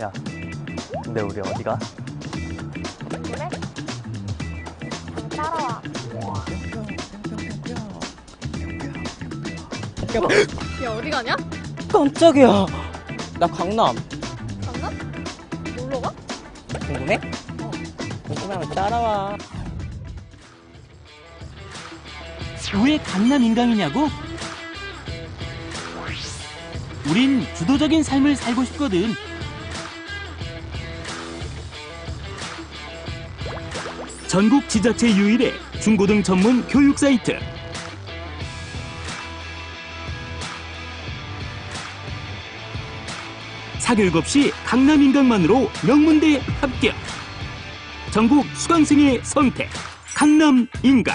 야, 근데 우리 어디가? 그래? 따라와. 야, 어디 가냐? 깜짝이야. 나 강남. 강남? 놀러 가? 궁금해? 궁금하면 따라와. 왜 강남 인강이냐고? 우린 주도적인 삶을 살고 싶거든. 전국 지자체 유일의 중고등 전문 교육 사이트. 사교육 없이 강남 인강만으로 명문대 합격. 전국 수강생의 선택. 강남 인강.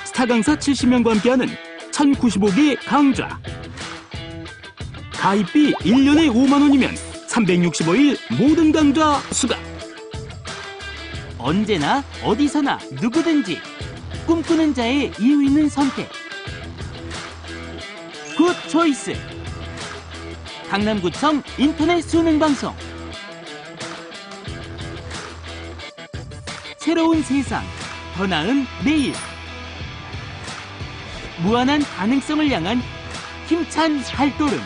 스타 강사 70명과 함께하는 1095개 강좌. 가입비 1년에 5만 원이면 365일 모든 강좌 수강. 언제나 어디서나 누구든지 꿈꾸는 자의 이유 있는 선택. 굿 초이스. 강남구청 인터넷 수능 방송. 새로운 세상, 더 나은 내일. 무한한 가능성을 향한 힘찬 발걸음.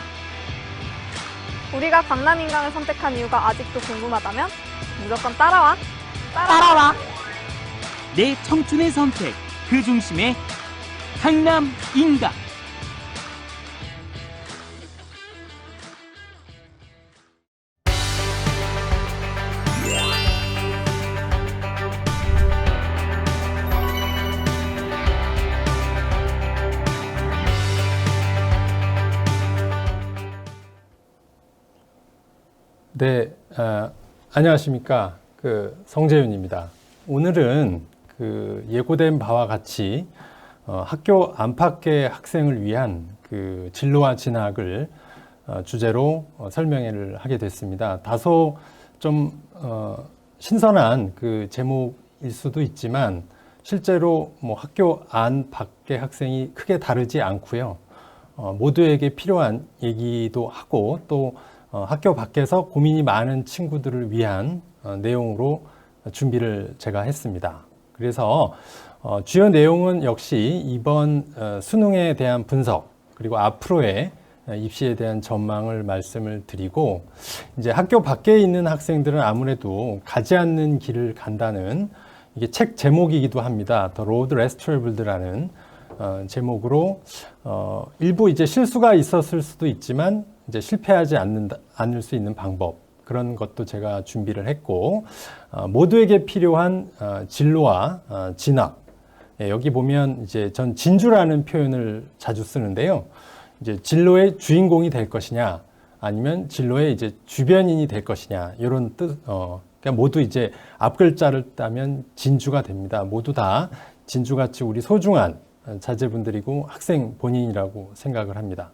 우리가 강남 인강을 선택한 이유가 아직도 궁금하다면 무조건 따라와. 따라와. 내 청춘의 선택, 그 중심에 강남 인강. 네, 안녕하십니까. 성재윤입니다. 오늘은 예고된 바와 같이 학교 안팎의 학생을 위한 진로와 진학을 주제로 설명회를 하게 됐습니다. 다소 좀 신선한 제목일 수도 있지만 실제로 학교 안팎의 학생이 크게 다르지 않고요. 모두에게 필요한 얘기도 하고 또 학교 밖에서 고민이 많은 친구들을 위한 내용으로 준비를 제가 했습니다. 그래서 주요 내용은 역시 이번 수능에 대한 분석 그리고 앞으로의 입시에 대한 전망을 말씀을 드리고, 이제 학교 밖에 있는 학생들은 아무래도 가지 않는 길을 간다는, 이게 책 제목이기도 합니다. The Road Less Traveled라는 제목으로 일부 이제 실수가 있었을 수도 있지만 이제 실패하지 않을 수 있는 방법, 그런 것도 제가 준비를 했고, 모두에게 필요한 진로와 진학. 여기 보면 이제 전 진주라는 표현을 자주 쓰는데요. 이제 진로의 주인공이 될 것이냐, 아니면 진로의 이제 주변인이 될 것이냐, 이런 뜻. 그러니까 모두 이제 앞글자를 따면 진주가 됩니다. 모두 다 진주같이 우리 소중한 자제분들이고 학생 본인이라고 생각을 합니다.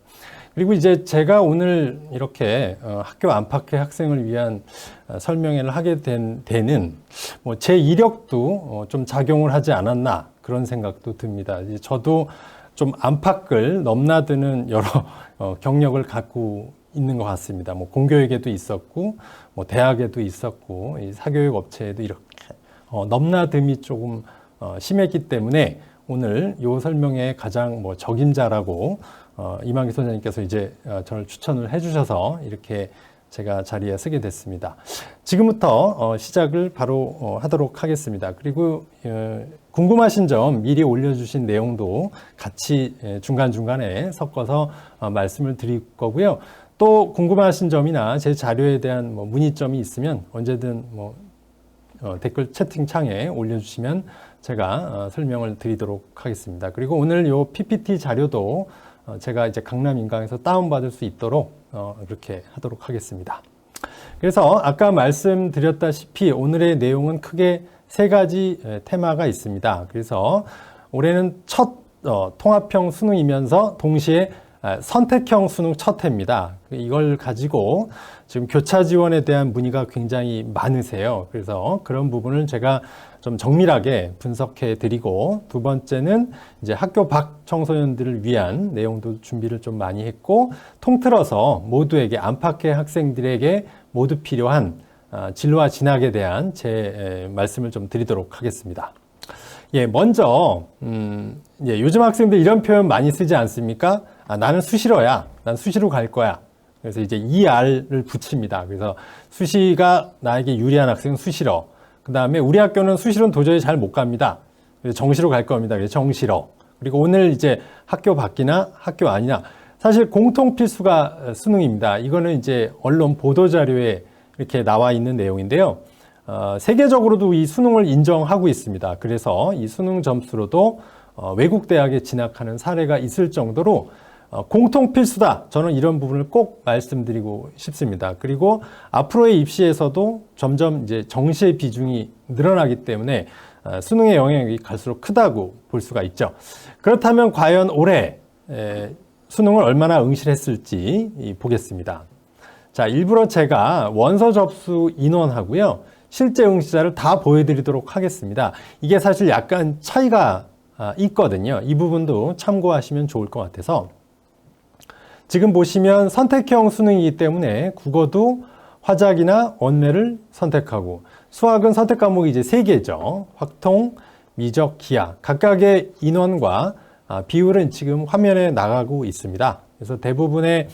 그리고 이제 제가 오늘 이렇게 학교 안팎의 학생을 위한 설명회를 하게 된 데는 제 이력도 좀 작용을 하지 않았나, 그런 생각도 듭니다. 저도 좀 안팎을 넘나드는 여러 경력을 갖고 있는 것 같습니다. 공교육에도 있었고, 대학에도 있었고, 이 사교육 업체에도 이렇게 넘나듦이 조금 심했기 때문에 오늘 이 설명회 가장 적임자라고 이만기 소장님께서 이제 저를 추천을 해주셔서 이렇게 제가 자리에 서게 됐습니다. 지금부터 시작을 바로 하도록 하겠습니다. 그리고 궁금하신 점 미리 올려주신 내용도 같이 중간중간에 섞어서 말씀을 드릴 거고요. 또 궁금하신 점이나 제 자료에 대한 문의점이 있으면 언제든 댓글 채팅창에 올려주시면 제가 설명을 드리도록 하겠습니다. 그리고 오늘 이 PPT 자료도 제가 이제 강남 인강에서 다운받을 수 있도록 그렇게 하도록 하겠습니다. 그래서 아까 말씀드렸다시피 오늘의 내용은 크게 세 가지 테마가 있습니다. 그래서 올해는 첫 통합형 수능이면서 동시에 선택형 수능 첫 해입니다. 이걸 가지고 지금 교차 지원에 대한 문의가 굉장히 많으세요. 그래서 그런 부분을 제가 좀 정밀하게 분석해 드리고, 두 번째는 이제 학교 밖 청소년들을 위한 내용도 준비를 좀 많이 했고, 통틀어서 모두에게, 안팎의 학생들에게 모두 필요한 진로와 진학에 대한 제 말씀을 좀 드리도록 하겠습니다. 예, 먼저 요즘 학생들 이런 표현 많이 쓰지 않습니까? 나는 수시로야. 난 수시로 갈 거야. 그래서 이제 ER을 붙입니다. 그래서 수시가 나에게 유리한 학생은 수시로. 그 다음에 우리 학교는 수시로는 도저히 잘 못 갑니다. 그래서 정시로 갈 겁니다. 그래서 정시로. 그리고 오늘 이제 학교 밖이나 학교 안이나, 사실 공통 필수가 수능입니다. 이거는 이제 언론 보도자료에 이렇게 나와 있는 내용인데요. 세계적으로도 이 수능을 인정하고 있습니다. 그래서 이 수능 점수로도 외국 대학에 진학하는 사례가 있을 정도로 공통 필수다. 저는 이런 부분을 꼭 말씀드리고 싶습니다. 그리고 앞으로의 입시에서도 점점 이제 정시의 비중이 늘어나기 때문에 수능의 영향이 갈수록 크다고 볼 수가 있죠. 그렇다면 과연 올해 수능을 얼마나 응시했을지 보겠습니다. 자, 일부러 제가 원서 접수 인원하고요, 실제 응시자를 다 보여드리도록 하겠습니다. 이게 사실 약간 차이가 있거든요. 이 부분도 참고하시면 좋을 것 같아서, 지금 보시면 선택형 수능이기 때문에 국어도 화작이나 언매를 선택하고, 수학은 선택 과목이 이제 3개죠. 확통, 미적, 기하. 각각의 인원과 비율은 지금 화면에 나가고 있습니다. 그래서 대부분의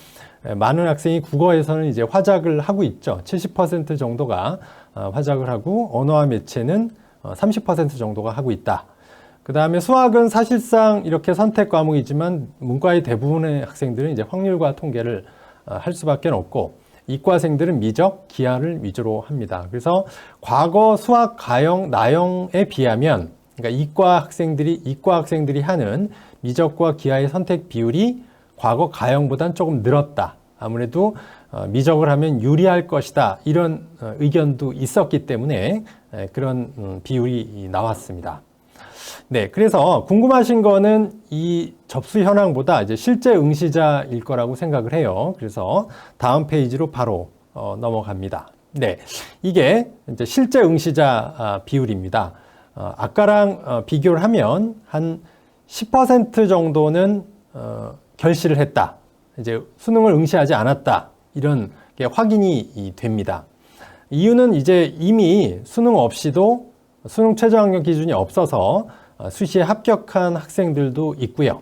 많은 학생이 국어에서는 이제 화작을 하고 있죠. 70% 정도가 화작을 하고, 언어와 매체는 30% 정도가 하고 있다. 그 다음에 수학은 사실상 이렇게 선택 과목이지만 문과의 대부분의 학생들은 이제 확률과 통계를 할 수밖에 없고, 이과생들은 미적, 기하를 위주로 합니다. 그래서 과거 수학, 가형, 나형에 비하면, 그러니까 이과 학생들이 하는 미적과 기하의 선택 비율이 과거 가형보다는 조금 늘었다. 아무래도 미적을 하면 유리할 것이다. 이런 의견도 있었기 때문에 그런 비율이 나왔습니다. 네, 그래서 궁금하신 거는 이 접수 현황보다 이제 실제 응시자일 거라고 생각을 해요. 그래서 다음 페이지로 바로 넘어갑니다. 네, 이게 이제 실제 응시자 비율입니다. 아까랑 비교를 하면 한 10% 정도는 결실을 했다. 이제 수능을 응시하지 않았다. 이런 게 확인이 됩니다. 이유는 이제 이미 수능 없이도 수능 최저학력 기준이 없어서 수시에 합격한 학생들도 있고요.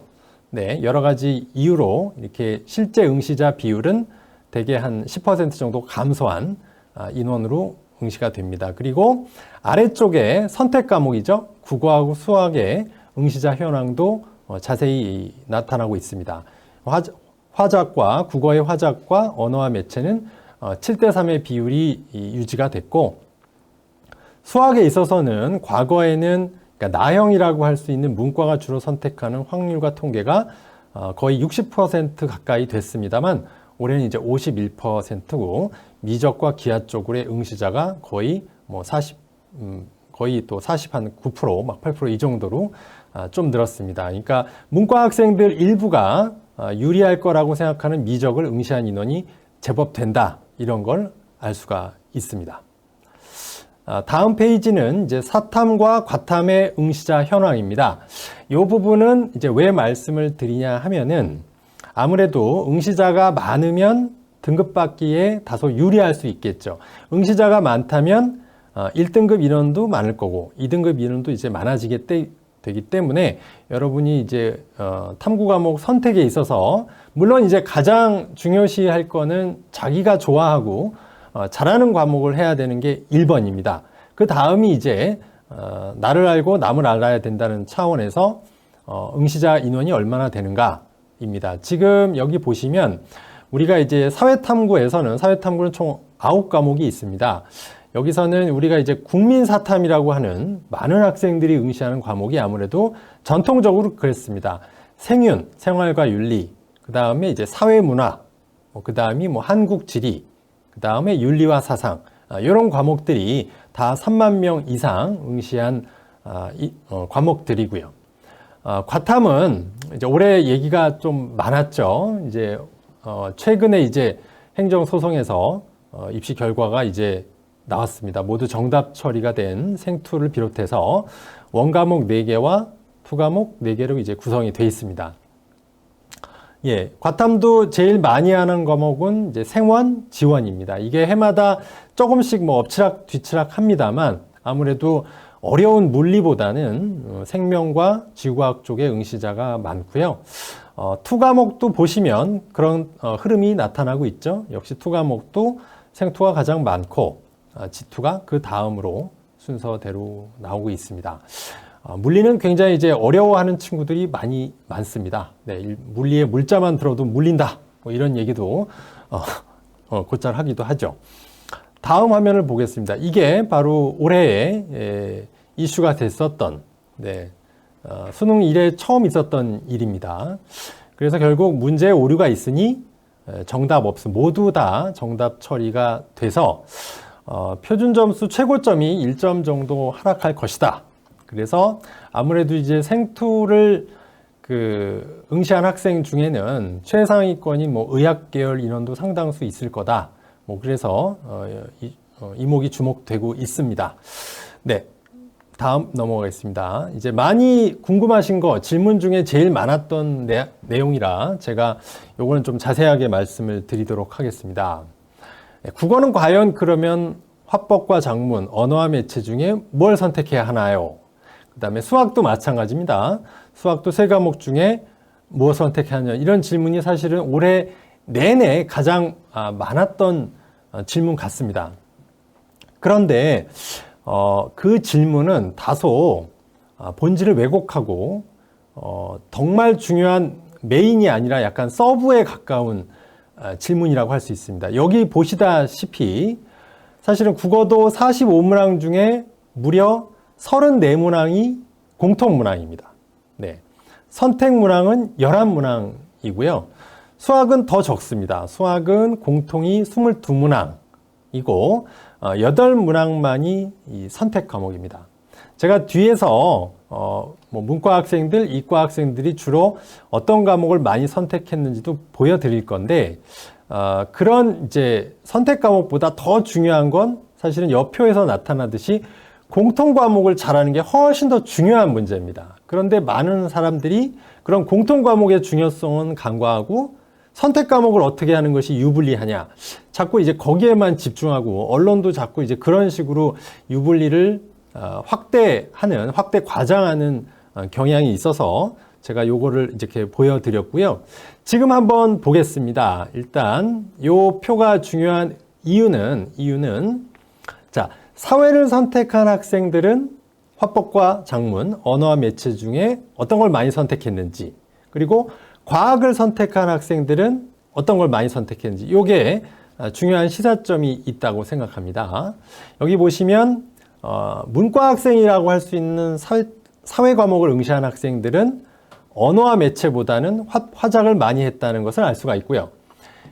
네, 여러 가지 이유로 이렇게 실제 응시자 비율은 대개 한 10% 정도 감소한 인원으로 응시가 됩니다. 그리고 아래쪽에 선택 과목이죠. 국어하고 수학의 응시자 현황도 자세히 나타나고 있습니다. 화작과 국어의 화작과 언어와 매체는 7대3의 비율이 유지가 됐고, 수학에 있어서는 과거에는 그러니까 나형이라고 할 수 있는 문과가 주로 선택하는 확률과 통계가 거의 60% 가까이 됐습니다만, 올해는 이제 51%고 미적과 기하 쪽으로의 응시자가 거의 거의 또 49%, 막 8% 이 정도로 좀 늘었습니다. 그러니까 문과 학생들 일부가 유리할 거라고 생각하는 미적을 응시한 인원이 제법 된다. 이런 걸 알 수가 있습니다. 다음 페이지는 이제 사탐과 과탐의 응시자 현황입니다. 이 부분은 이제 왜 말씀을 드리냐 하면은, 아무래도 응시자가 많으면 등급 받기에 다소 유리할 수 있겠죠. 응시자가 많다면 1등급 인원도 많을 거고 2등급 인원도 이제 많아지게 되기 때문에 여러분이 이제 탐구 과목 선택에 있어서, 물론 이제 가장 중요시할 거는 자기가 좋아하고 잘하는 과목을 해야 되는 게 1번입니다. 그 다음이 이제 나를 알고 남을 알아야 된다는 차원에서 응시자 인원이 얼마나 되는가입니다. 지금 여기 보시면 우리가 이제 사회탐구에서는, 사회탐구는 총 9과목이 있습니다. 여기서는 우리가 이제 국민사탐이라고 하는 많은 학생들이 응시하는 과목이 아무래도 전통적으로 그랬습니다. 생윤, 생활과 윤리, 그 다음에 이제 사회문화, 그 다음이 한국지리, 그 다음에 윤리와 사상, 이런 과목들이 다 3만 명 이상 응시한 과목들이고요. 과탐은 이제 올해 얘기가 좀 많았죠. 이제 최근에 이제 행정소송에서 입시 결과가 이제 나왔습니다. 모두 정답 처리가 된 생투를 비롯해서 원과목 4개와 투과목 4개로 이제 구성이 되어 있습니다. 예, 과탐도 제일 많이 하는 과목은 이제 생원, 지원입니다. 이게 해마다 조금씩 뭐 엎치락 뒤치락 합니다만 아무래도 어려운 물리보다는 생명과 지구과학 쪽의 응시자가 많고요. 투과목도 보시면 그런 흐름이 나타나고 있죠. 역시 투과목도 생투가 가장 많고 지투가 그 다음으로 순서대로 나오고 있습니다. 물리는 굉장히 이제 어려워하는 친구들이 많습니다. 네, 물리에 물자만 들어도 물린다. 뭐 이런 얘기도 곧잘 하기도 하죠. 다음 화면을 보겠습니다. 이게 바로 올해에 이슈가 됐었던 수능 이래 처음 있었던 일입니다. 그래서 결국 문제에 오류가 있으니 정답 없음 모두 다 정답 처리가 돼서 표준 점수 최고점이 1점 정도 하락할 것이다. 그래서 아무래도 이제 생투를 응시한 학생 중에는 최상위권인 뭐 의학 계열 인원도 상당수 있을 거다. 뭐 그래서 이목이 주목되고 있습니다. 네, 다음 넘어가겠습니다. 이제 많이 궁금하신 거 질문 중에 제일 많았던 내용이라 제가 요거는 좀 자세하게 말씀을 드리도록 하겠습니다. 국어는 과연 그러면 화법과 작문, 언어와 매체 중에 뭘 선택해야 하나요? 그 다음에 수학도 마찬가지입니다. 수학도 3과목 중에 무엇 선택해야 하냐 이런 질문이 사실은 올해 내내 가장 많았던 질문 같습니다. 그런데 그 질문은 다소 본질을 왜곡하고 정말 중요한 메인이 아니라 약간 서브에 가까운 질문이라고 할 수 있습니다. 여기 보시다시피 사실은 국어도 45문항 중에 무려 34문항이 공통문항입니다. 네. 선택문항은 11문항이고요. 수학은 더 적습니다. 수학은 공통이 22문항이고 8문항만이 이 선택 과목입니다. 제가 뒤에서 뭐 문과 학생들, 이과 학생들이 주로 어떤 과목을 많이 선택했는지도 보여드릴 건데 그런 이제 선택 과목보다 더 중요한 건 사실은 옆표에서 나타나듯이 공통 과목을 잘하는 게 훨씬 더 중요한 문제입니다. 그런데 많은 사람들이 그런 공통 과목의 중요성은 간과하고 선택 과목을 어떻게 하는 것이 유불리하냐. 자꾸 이제 거기에만 집중하고 언론도 자꾸 이제 그런 식으로 유불리를 확대 과장하는 경향이 있어서 제가 요거를 이렇게 보여드렸고요. 지금 한번 보겠습니다. 일단 요 표가 중요한 이유는 자, 사회를 선택한 학생들은 화법과 작문, 언어와 매체 중에 어떤 걸 많이 선택했는지, 그리고 과학을 선택한 학생들은 어떤 걸 많이 선택했는지, 요게 중요한 시사점이 있다고 생각합니다. 여기 보시면 문과 학생이라고 할 수 있는 사회 과목을 응시한 학생들은 언어와 매체보다는 화작을 많이 했다는 것을 알 수가 있고요.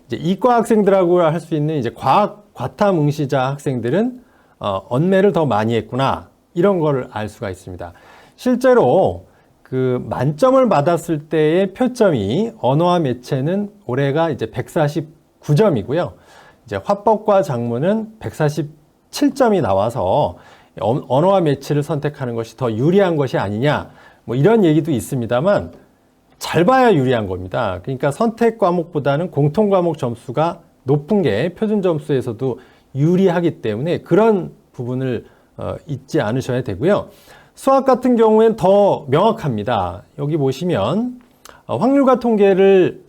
이제 이과 학생들하고 할 수 있는 이제 과학 과탐 응시자 학생들은 언매를 더 많이 했구나, 이런 걸 알 수가 있습니다. 실제로 그 만점을 받았을 때의 표점이 언어와 매체는 올해가 이제 149점이고요. 이제 화법과 작문은 147점이 나와서 언어와 매체를 선택하는 것이 더 유리한 것이 아니냐, 뭐 이런 얘기도 있습니다만 잘 봐야 유리한 겁니다. 그러니까 선택 과목보다는 공통 과목 점수가 높은 게 표준 점수에서도 유리하기 때문에 그런 부분을 잊지 않으셔야 되고요. 수학 같은 경우엔 더 명확합니다. 여기 보시면 확률과 통계를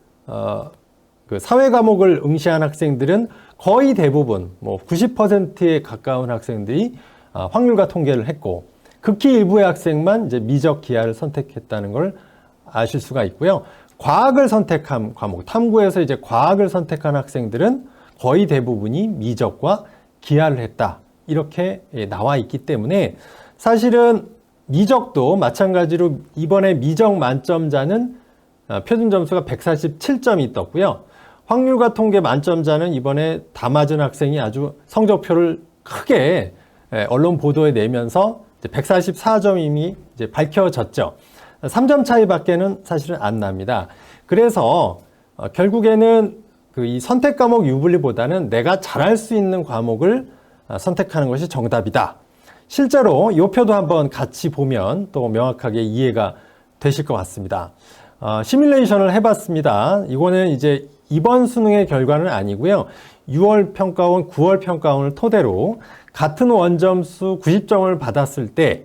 그 사회 과목을 응시한 학생들은 거의 대부분 뭐 90%에 가까운 학생들이 확률과 통계를 했고, 극히 일부의 학생만 이제 미적 기하를 선택했다는 걸 아실 수가 있고요. 과학을 선택한 과목, 탐구에서 이제 과학을 선택한 학생들은 거의 대부분이 미적과 기하를 했다, 이렇게 나와 있기 때문에 사실은 미적도 마찬가지로 이번에 미적 만점자는 표준 점수가 147점이 떴고요. 확률과 통계 만점자는 이번에 다 맞은 학생이 아주 성적표를 크게 언론 보도에 내면서 144점이 이제 밝혀졌죠. 3점 차이밖에는 사실은 안 납니다. 그래서 결국에는 이 선택 과목 유불리보다는 내가 잘할 수 있는 과목을 선택하는 것이 정답이다. 실제로 이 표도 한번 같이 보면 또 명확하게 이해가 되실 것 같습니다. 시뮬레이션을 해봤습니다. 이거는 이제 이번 수능의 결과는 아니고요. 6월 평가원, 9월 평가원을 토대로 같은 원점수 90점을 받았을 때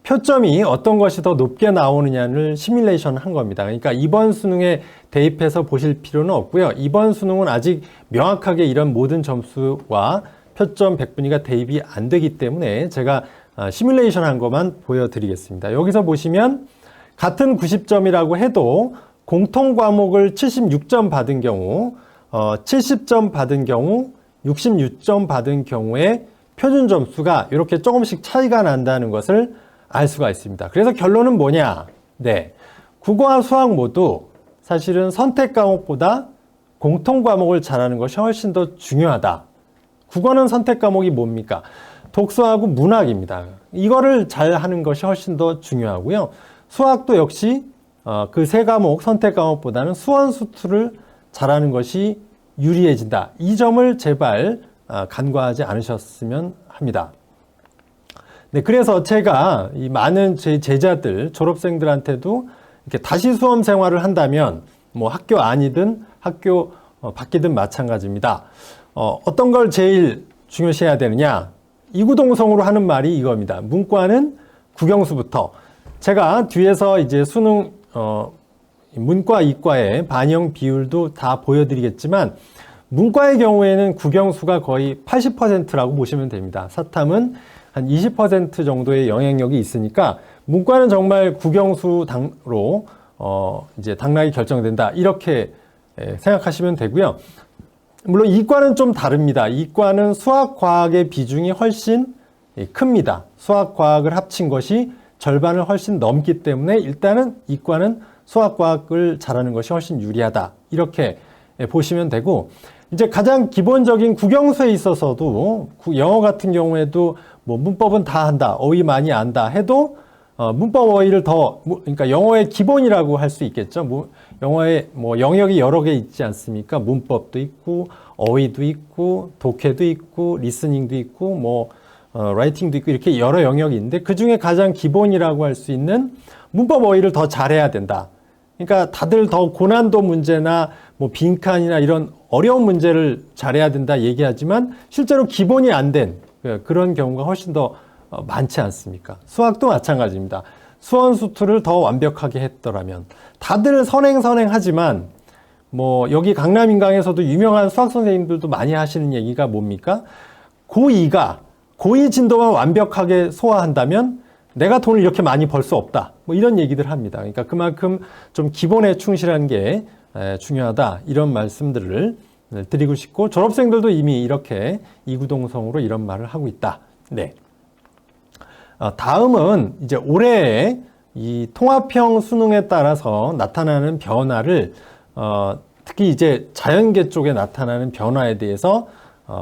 표점이 어떤 것이 더 높게 나오느냐를 시뮬레이션 한 겁니다. 그러니까 이번 수능에 대입해서 보실 필요는 없고요. 이번 수능은 아직 명확하게 이런 모든 점수와 표점 100분위가 대입이 안 되기 때문에 제가 시뮬레이션 한 것만 보여드리겠습니다. 여기서 보시면 같은 90점이라고 해도 공통 과목을 76점 받은 경우, 70점 받은 경우, 66점 받은 경우에 표준 점수가 이렇게 조금씩 차이가 난다는 것을 알 수가 있습니다. 그래서 결론은 뭐냐? 네, 국어와 수학 모두 사실은 선택 과목보다 공통 과목을 잘하는 것이 훨씬 더 중요하다. 국어는 선택 과목이 뭡니까? 독서하고 문학입니다. 이거를 잘하는 것이 훨씬 더 중요하고요. 수학도 역시 그 세 과목 선택 과목보다는 수원수투를 잘하는 것이 유리해진다. 이 점을 제발 간과하지 않으셨으면 합니다. 네, 그래서 제가 이 많은 제 제자들, 졸업생들한테도 이렇게 다시 수험 생활을 한다면 뭐 학교 안이든 학교 밖이든 마찬가지입니다. 어떤 걸 제일 중요시해야 되느냐? 이구동성으로 하는 말이 이겁니다. 문과는 국영수부터. 제가 뒤에서 이제 수능 문과, 이과의 반영 비율도 다 보여드리겠지만 문과의 경우에는 국영수가 거의 80%라고 보시면 됩니다. 사탐은 한 20% 정도의 영향력이 있으니까 문과는 정말 국영수 당로 이제 당락이 결정된다 이렇게 생각하시면 되고요. 물론 이과는 좀 다릅니다. 이과는 수학, 과학의 비중이 훨씬 큽니다. 수학, 과학을 합친 것이 절반을 훨씬 넘기 때문에 일단은 이과는 수학, 과학을 잘하는 것이 훨씬 유리하다. 이렇게 보시면 되고, 이제 가장 기본적인 국영수에 있어서도 영어 같은 경우에도 뭐 문법은 다 한다, 어휘 많이 안다 해도 문법 어휘를 더, 그러니까 영어의 기본이라고 할 수 있겠죠. 영어에 뭐 영역이 여러 개 있지 않습니까? 문법도 있고, 어휘도 있고, 독해도 있고, 리스닝도 있고, 뭐 라이팅도 있고 이렇게 여러 영역이 있는데 그 중에 가장 기본이라고 할 수 있는 문법 어휘를 더 잘해야 된다. 그러니까 다들 더 고난도 문제나 뭐 빈칸이나 이런 어려운 문제를 잘해야 된다 얘기하지만 실제로 기본이 안 된 그런 경우가 훨씬 더 많지 않습니까? 수학도 마찬가지입니다. 수원수투를 더 완벽하게 했더라면 다들 선행하지만 뭐 여기 강남인강에서도 유명한 수학 선생님들도 많이 하시는 얘기가 뭡니까? 고2 진도만 완벽하게 소화한다면 내가 돈을 이렇게 많이 벌 수 없다. 뭐 이런 얘기들 합니다. 그러니까 그만큼 좀 기본에 충실한 게 중요하다. 이런 말씀들을 드리고 싶고 졸업생들도 이미 이렇게 이구동성으로 이런 말을 하고 있다. 네. 다음은 이제 올해의 이 통합형 수능에 따라서 나타나는 변화를 특히 이제 자연계 쪽에 나타나는 변화에 대해서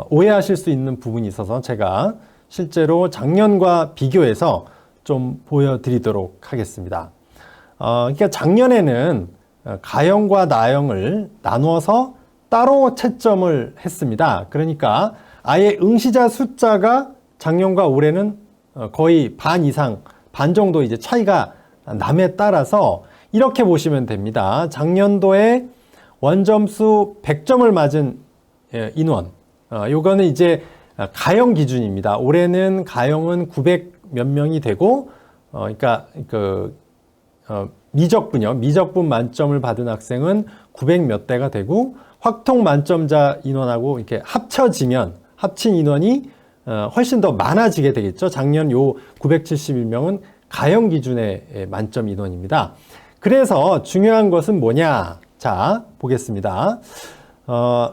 오해하실 수 있는 부분이 있어서 제가 실제로 작년과 비교해서 좀 보여드리도록 하겠습니다. 그러니까 작년에는 가형과 나형을 나누어서 따로 채점을 했습니다. 그러니까 아예 응시자 숫자가 작년과 올해는 거의 반 이상, 반 정도 이제 차이가 남에 따라서 이렇게 보시면 됩니다. 작년도에 원점수 100점을 맞은 인원, 요거는 이제 가형 기준입니다. 올해는 가형은 900 몇 명이 되고, 그러니까 미적분 만점을 받은 학생은 900 몇 대가 되고, 확통 만점자 인원하고 이렇게 합친 인원이 훨씬 더 많아지게 되겠죠. 작년 요 971명은 가형 기준의 만점 인원입니다. 그래서 중요한 것은 뭐냐? 자, 보겠습니다.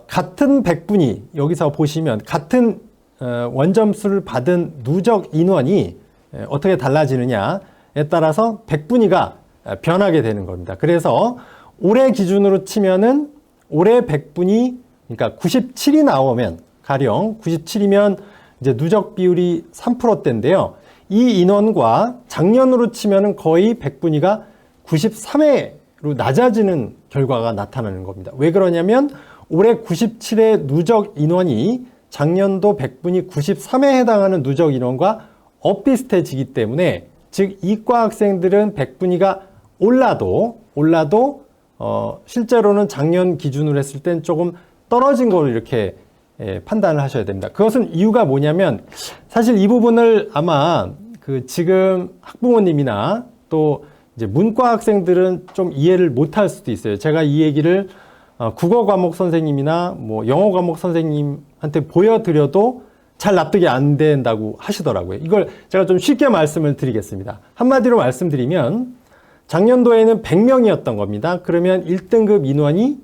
같은 100분위, 여기서 보시면 같은 원점수를 받은 누적 인원이 어떻게 달라지느냐에 따라서 100분위가 변하게 되는 겁니다. 그래서 올해 기준으로 치면은 올해 100분위, 그러니까 97이 나오면, 가령 97이면 이제 누적 비율이 3%대인데요. 이 인원과 작년으로 치면은 거의 100분위가 93회로 낮아지는 결과가 나타나는 겁니다. 왜 그러냐면 올해 97회 누적 인원이 작년도 100분이 93회에 해당하는 누적 인원과 엇비슷해지기 때문에, 즉 이과 학생들은 100분위가 올라도 실제로는 작년 기준으로 했을 땐 조금 떨어진 걸로 이렇게 판단을 하셔야 됩니다. 그것은 이유가 뭐냐면, 사실 이 부분을 아마 지금 학부모님이나 또 이제 문과 학생들은 좀 이해를 못할 수도 있어요. 제가 이 얘기를 국어 과목 선생님이나 뭐 영어 과목 선생님한테 보여드려도 잘 납득이 안 된다고 하시더라고요. 이걸 제가 좀 쉽게 말씀을 드리겠습니다. 한마디로 말씀드리면 작년도에는 100명이었던 겁니다. 그러면 1등급 인원이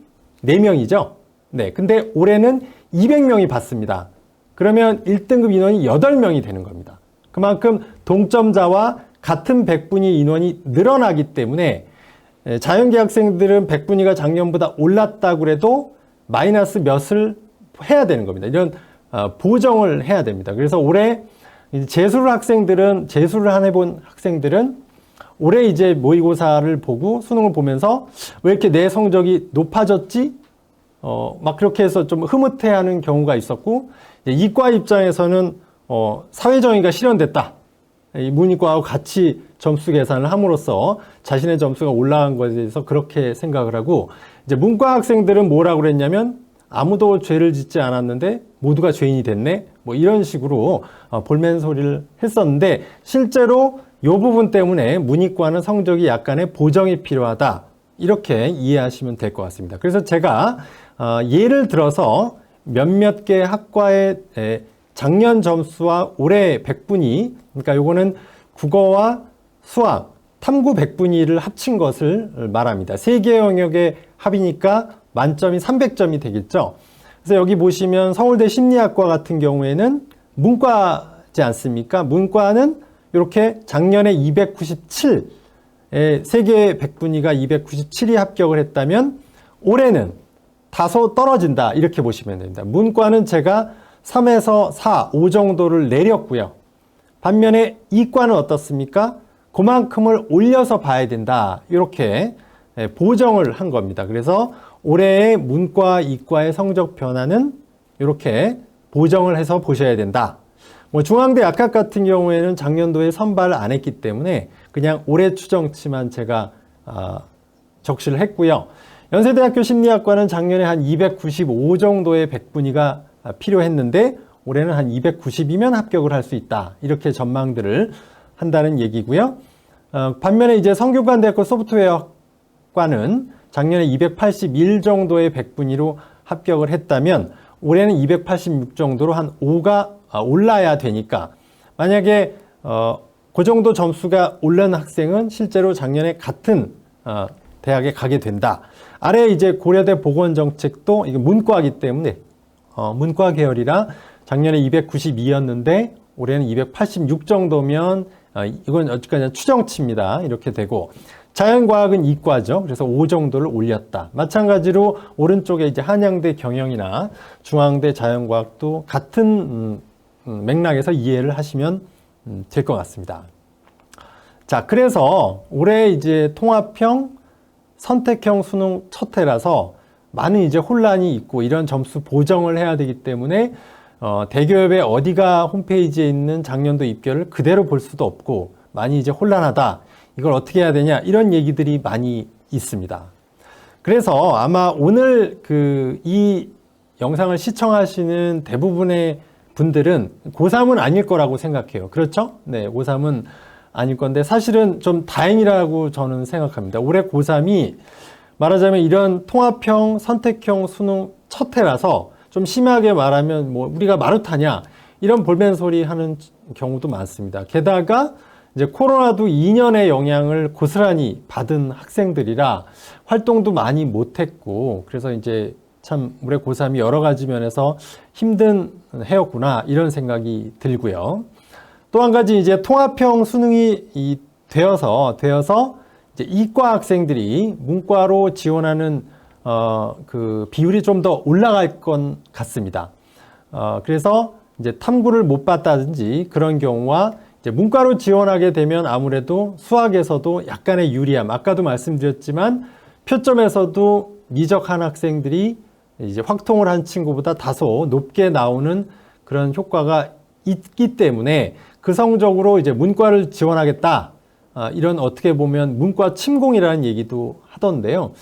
4명이죠. 네, 근데 올해는 200명이 받습니다. 그러면 1등급 인원이 8명이 되는 겁니다. 그만큼 동점자와 같은 100분위 인원이 늘어나기 때문에 자연계 학생들은 100분위가 작년보다 올랐다고 해도 마이너스 몇을 해야 되는 겁니다. 이런 보정을 해야 됩니다. 그래서 올해 재수를 한 해본 학생들은 올해 이제 모의고사를 보고 수능을 보면서 왜 이렇게 내 성적이 높아졌지? 막 그렇게 해서 좀 흐뭇해하는 경우가 있었고, 이과 입장에서는 사회정의가 실현됐다. 이 문이과하고 같이 점수 계산을 함으로써 자신의 점수가 올라간 것에 대해서 그렇게 생각을 하고, 이제 문과 학생들은 뭐라고 그랬냐면 아무도 죄를 짓지 않았는데 모두가 죄인이 됐네. 뭐 이런 식으로 볼멘 소리를 했었는데, 실제로 이 부분 때문에 문이과는 성적이 약간의 보정이 필요하다. 이렇게 이해하시면 될 것 같습니다. 그래서 제가 예를 들어서 몇몇 개 학과의 작년 점수와 올해 100분위, 그러니까 요거는 국어와 수학, 탐구 100분위를 합친 것을 말합니다. 3개 영역의 합이니까 만점이 300점이 되겠죠. 그래서 여기 보시면 서울대 심리학과 같은 경우에는 문과지 않습니까? 문과는 이렇게 작년에 297, 3개 100분위가 297이 합격을 했다면 올해는 다소 떨어진다, 이렇게 보시면 됩니다. 문과는 제가 3에서 4, 5 정도를 내렸고요. 반면에 이과는 어떻습니까? 그만큼을 올려서 봐야 된다, 이렇게 보정을 한 겁니다. 그래서 올해의 문과, 이과의 성적 변화는 이렇게 보정을 해서 보셔야 된다. 뭐 중앙대 약학 같은 경우에는 작년도에 선발을 안 했기 때문에 그냥 올해 추정치만 제가 적시를 했고요. 연세대학교 심리학과는 작년에 한 295 정도의 100분위가 필요했는데 올해는 한 290이면 합격을 할 수 있다, 이렇게 전망들을 한다는 얘기고요. 반면에 이제 성균관대학교 소프트웨어과는 작년에 281 정도의 100분위로 합격을 했다면 올해는 286 정도로 한 5가 올라야 되니까, 만약에 그 정도 점수가 오른 학생은 실제로 작년에 같은 대학에 가게 된다. 아래 이제 고려대 보건정책도 이게 문과이기 때문에 문과 계열이라 작년에 292였는데 올해는 286 정도면 이건 어쨌거나 추정치입니다. 이렇게 되고, 자연과학은 이과죠. 그래서 5 정도를 올렸다. 마찬가지로 오른쪽에 이제 한양대 경영이나 중앙대 자연과학도 같은 맥락에서 이해를 하시면 될 것 같습니다. 자, 그래서 올해 이제 통합형, 선택형 수능 첫 해라서 많은 이제 혼란이 있고 이런 점수 보정을 해야 되기 때문에 대기업의 어디가 홈페이지에 있는 작년도 입결을 그대로 볼 수도 없고 많이 이제 혼란하다. 이걸 어떻게 해야 되냐, 이런 얘기들이 많이 있습니다. 그래서 아마 오늘 이 영상을 시청하시는 대부분의 분들은 고3은 아닐 거라고 생각해요. 그렇죠? 네, 고3은 아닐 건데 사실은 좀 다행이라고 저는 생각합니다. 올해 고3이 말하자면 이런 통합형, 선택형 수능 첫 해라서 좀 심하게 말하면 뭐 우리가 마루타냐, 이런 볼멘 소리 하는 경우도 많습니다. 게다가 이제 코로나도 2년의 영향을 고스란히 받은 학생들이라 활동도 많이 못했고, 그래서 이제 참 올해 고3이 여러 가지 면에서 힘든 해였구나, 이런 생각이 들고요. 또 한 가지 이제 통합형 수능이 되어서 이제 이과 학생들이 문과로 지원하는 그 비율이 좀 더 올라갈 것 같습니다. 그래서 이제 탐구를 못 봤다든지 그런 경우와 이제 문과로 지원하게 되면 아무래도 수학에서도 약간의 유리함, 아까도 말씀드렸지만 표점에서도 미적한 학생들이 이제 확통을 한 친구보다 다소 높게 나오는 그런 효과가 있기 때문에 그 성적으로 이제 문과를 지원하겠다. 이런 어떻게 보면 문과 침공이라는 얘기도 하던데요.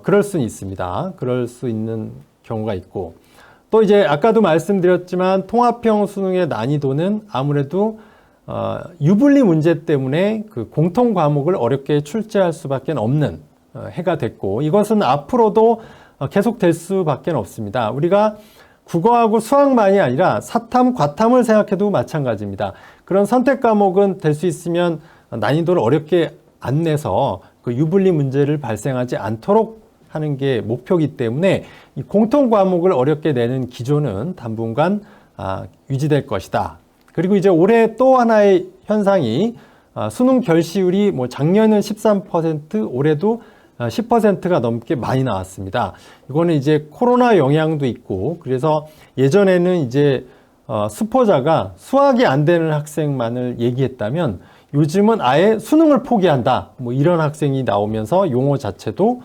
그럴 수는 있습니다. 그럴 수 있는 경우가 있고. 또 이제 아까도 말씀드렸지만 통합형 수능의 난이도는 아무래도 유불리 문제 때문에 그 공통 과목을 어렵게 출제할 수밖에 없는 해가 됐고, 이것은 앞으로도 계속 될 수밖에 없습니다. 우리가 국어하고 수학만이 아니라 사탐, 과탐을 생각해도 마찬가지입니다. 그런 선택 과목은 될 수 있으면 난이도를 어렵게 안 내서 그 유불리 문제를 발생하지 않도록 하는 게 목표이기 때문에 이 공통 과목을 어렵게 내는 기조는 당분간 유지될 것이다. 그리고 이제 올해 또 하나의 현상이 수능 결시율이 뭐 작년은 13%, 올해도 10%가 넘게 많이 나왔습니다. 이거는 이제 코로나 영향도 있고, 그래서 예전에는 이제 수포자가 수학이 안 되는 학생만을 얘기했다면 요즘은 아예 수능을 포기한다. 뭐 이런 학생이 나오면서 용어 자체도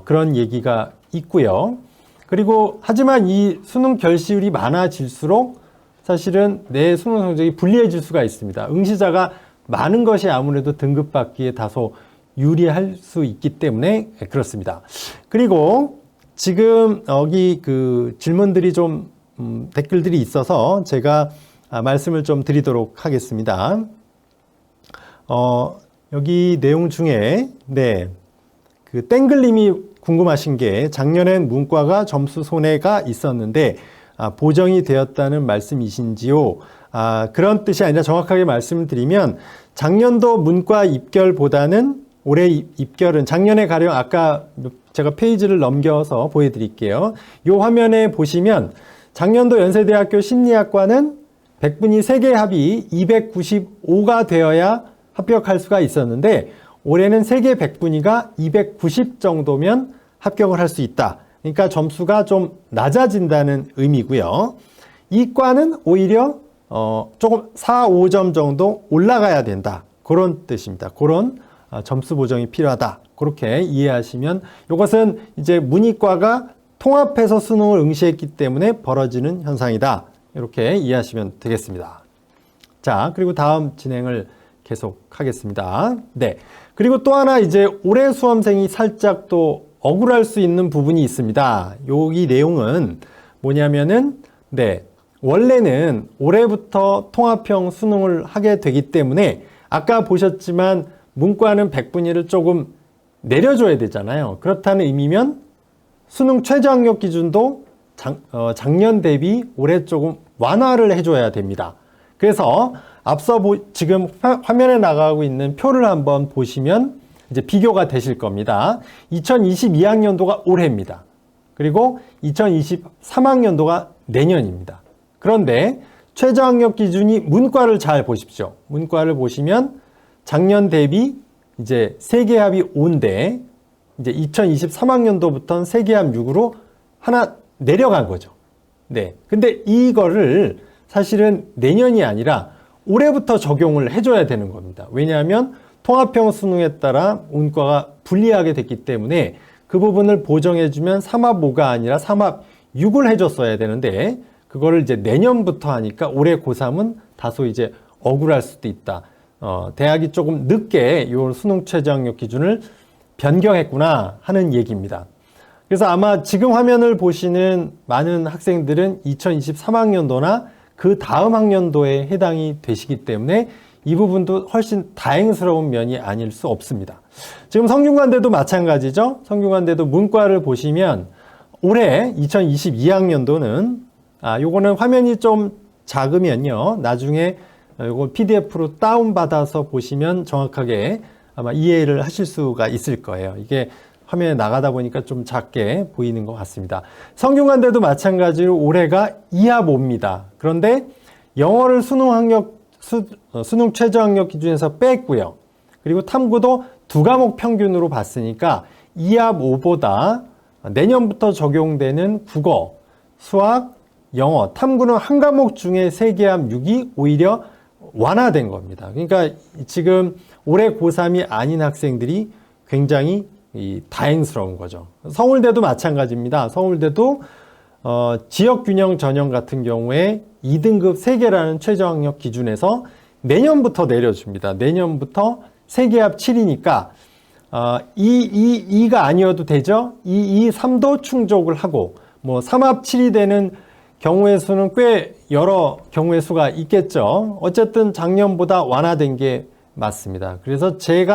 그런 얘기가 있고요. 그리고 하지만 이 수능 결시율이 많아질수록 사실은 내 수능 성적이 불리해질 수가 있습니다. 응시자가 많은 것이 아무래도 등급받기에 다소 유리할 수 있기 때문에 그렇습니다. 그리고 지금 여기 그 질문들이 좀 댓글들이 있어서 제가 말씀을 좀 드리도록 하겠습니다. 여기 내용 중에 그 땡글님이 궁금하신 게 작년엔 문과가 점수 손해가 있었는데 보정이 되었다는 말씀이신지요? 그런 뜻이 아니라 정확하게 말씀을 드리면 작년도 문과 입결보다는 올해 입결은 작년에 가령 아까 제가 페이지를 넘겨서 보여드릴게요. 이 화면에 보시면 작년도 연세대학교 심리학과는 100분위 3개 합이 295가 되어야 합격할 수가 있었는데 올해는 3개 100분위가 290 정도면 합격을 할 수 있다. 그러니까 점수가 좀 낮아진다는 의미고요. 이 과는 오히려 조금 4, 5점 정도 올라가야 된다. 그런 뜻입니다. 그런 점수 보정이 필요하다. 그렇게 이해하시면 이것은 이제 문이과가 통합해서 수능을 응시했기 때문에 벌어지는 현상이다. 이렇게 이해하시면 되겠습니다. 자, 그리고 다음 진행을 계속하겠습니다. 네. 그리고 또 하나 이제 올해 수험생이 살짝 또 억울할 수 있는 부분이 있습니다. 여기 내용은 뭐냐면은 원래는 올해부터 통합형 수능을 하게 되기 때문에 아까 보셨지만 문과는 100분위를 조금 내려줘야 되잖아요. 그렇다는 의미면 수능 최저학력 기준도 작년 대비 올해 조금 완화를 해줘야 됩니다. 그래서 앞서 지금 화면에 나가고 있는 표를 한번 보시면 이제 비교가 되실 겁니다. 2022학년도가 올해입니다. 그리고 2023학년도가 내년입니다. 그런데 최저학력 기준이 문과를 잘 보십시오. 문과를 보시면 작년 대비 이제 세계합이 5인데 이제 2023학년도부터는 세계합 6으로 하나 내려간 거죠. 네. 근데 이거를 사실은 내년이 아니라 올해부터 적용을 해줘야 되는 겁니다. 왜냐하면 통합형 수능에 따라 문과가 불리하게 됐기 때문에 그 부분을 보정해주면 3합 5가 아니라 3합 6을 해줬어야 되는데 그거를 이제 내년부터 하니까 올해 고3은 다소 이제 억울할 수도 있다. 대학이 조금 늦게 이 수능 최저학력 기준을 변경했구나 하는 얘기입니다. 그래서 아마 지금 화면을 보시는 많은 학생들은 2023학년도나 그 다음 학년도에 해당이 되시기 때문에 이 부분도 훨씬 다행스러운 면이 아닐 수 없습니다. 지금 성균관대도 마찬가지죠. 성균관대도 문과를 보시면 올해 2022학년도는 요거는 화면이 좀 작으면요. 나중에 요거 PDF로 다운받아서 보시면 정확하게 아마 이해를 하실 수가 있을 거예요. 이게 화면에 나가다 보니까 좀 작게 보이는 것 같습니다. 성균관대도 마찬가지로 올해가 2합 5입니다. 그런데 영어를 수능 최저학력 기준에서 뺐고요. 그리고 탐구도 2과목 평균으로 봤으니까 2합 5보다 내년부터 적용되는 국어, 수학, 영어, 탐구는 한 과목 중에 세계합 6이 오히려 완화된 겁니다. 그러니까 지금 올해 고3이 아닌 학생들이 굉장히 다행스러운 거죠. 서울대도 마찬가지입니다. 서울대도 지역균형 전형 같은 경우에 2등급 3개라는 최저학력 기준에서 내년부터 내려줍니다. 내년부터 3개 합 7이니까 2가 아니어도 되죠. 2, 3도 충족을 하고 뭐 3합 7이 되는 경우의 수는 꽤 여러 경우의 수가 있겠죠. 어쨌든 작년보다 완화된 게 맞습니다. 그래서 제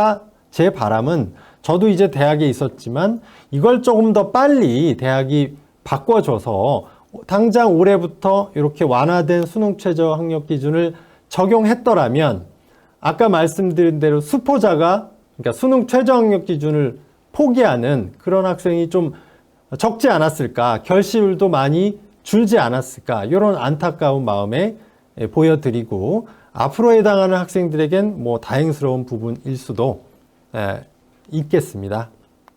바람은 저도 이제 대학에 있었지만 이걸 조금 더 빨리 대학이 바꿔줘서 당장 올해부터 이렇게 완화된 수능 최저 학력 기준을 적용했더라면 아까 말씀드린 대로 수포자가 그러니까 수능 최저 학력 기준을 포기하는 그런 학생이 좀 적지 않았을까, 결시율도 많이 줄지 않았을까, 이런 안타까운 마음에 보여드리고 앞으로 해당하는 학생들에겐 뭐 다행스러운 부분일 수도 있겠습니다.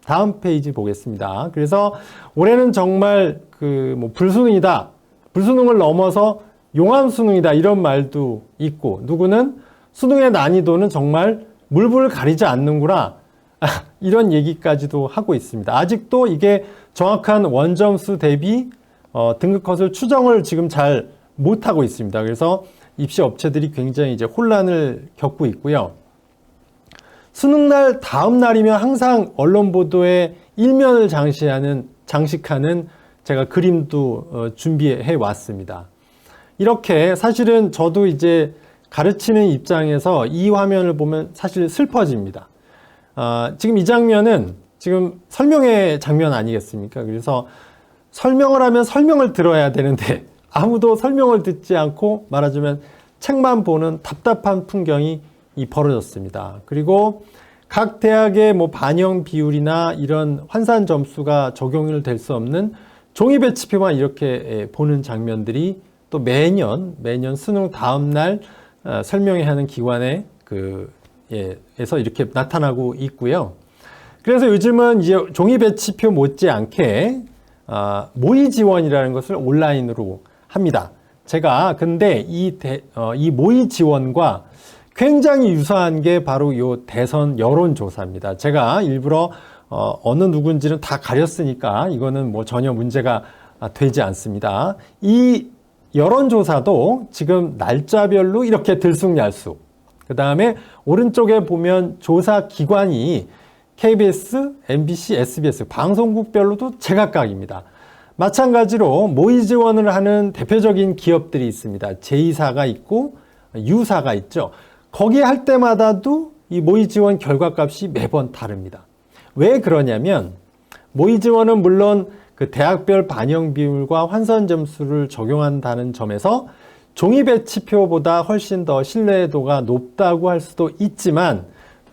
다음 페이지 보겠습니다. 그래서 올해는 정말 뭐 불수능이다, 불수능을 넘어서 용암수능이다 이런 말도 있고, 누구는 수능의 난이도는 정말 물불을 가리지 않는구나 이런 얘기까지도 하고 있습니다. 아직도 이게 정확한 원점수 대비 등급 컷을 추정을 지금 잘 못하고 있습니다. 그래서 입시 업체들이 굉장히 이제 혼란을 겪고 있고요. 수능날 다음 날이면 항상 언론 보도에 일면을 장식하는 제가 그림도 준비해 왔습니다. 이렇게 사실은 저도 이제 가르치는 입장에서 이 화면을 보면 사실 슬퍼집니다. 지금 이 장면은 지금 설명회 장면 아니겠습니까? 그래서 설명을 하면 설명을 들어야 되는데 아무도 설명을 듣지 않고 말하자면 책만 보는 답답한 풍경이 벌어졌습니다. 그리고 각 대학의 뭐 반영 비율이나 이런 환산 점수가 적용이 될 수 없는 종이 배치표만 이렇게 보는 장면들이 또 매년 수능 다음 날 설명회 하는 기관에 에서 이렇게 나타나고 있고요. 그래서 요즘은 이제 종이 배치표 못지않게 모의 지원이라는 것을 온라인으로 합니다. 제가 근데 이 모의 지원과 굉장히 유사한 게 바로 이 대선 여론조사입니다. 제가 일부러 어느 누군지는 다 가렸으니까 이거는 뭐 전혀 문제가 되지 않습니다. 이 여론조사도 지금 날짜별로 이렇게 들쑥날쑥. 그 다음에 오른쪽에 보면 조사 기관이 KBS, MBC, SBS 방송국별로도 제각각입니다. 마찬가지로 모의 지원을 하는 대표적인 기업들이 있습니다. 제2사가 있고 U사가 있죠. 거기 할 때마다도 이 모의 지원 결과값이 매번 다릅니다. 왜 그러냐면 모의 지원은 물론 그 대학별 반영 비율과 환산 점수를 적용한다는 점에서 종이 배치표보다 훨씬 더 신뢰도가 높다고 할 수도 있지만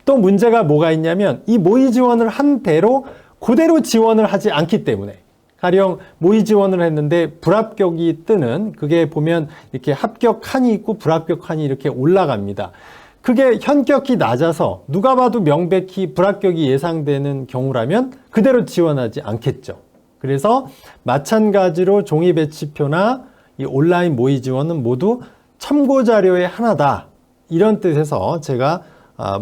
또 문제가 뭐가 있냐면 이 모의 지원을 한 대로 그대로 지원을 하지 않기 때문에 가령 모의 지원을 했는데 불합격이 뜨는 그게 보면 이렇게 합격 칸이 있고 불합격 칸이 이렇게 올라갑니다. 그게 현격히 낮아서 누가 봐도 명백히 불합격이 예상되는 경우라면 그대로 지원하지 않겠죠. 그래서 마찬가지로 종이 배치표나 이 온라인 모의 지원은 모두 참고 자료의 하나다. 이런 뜻에서 제가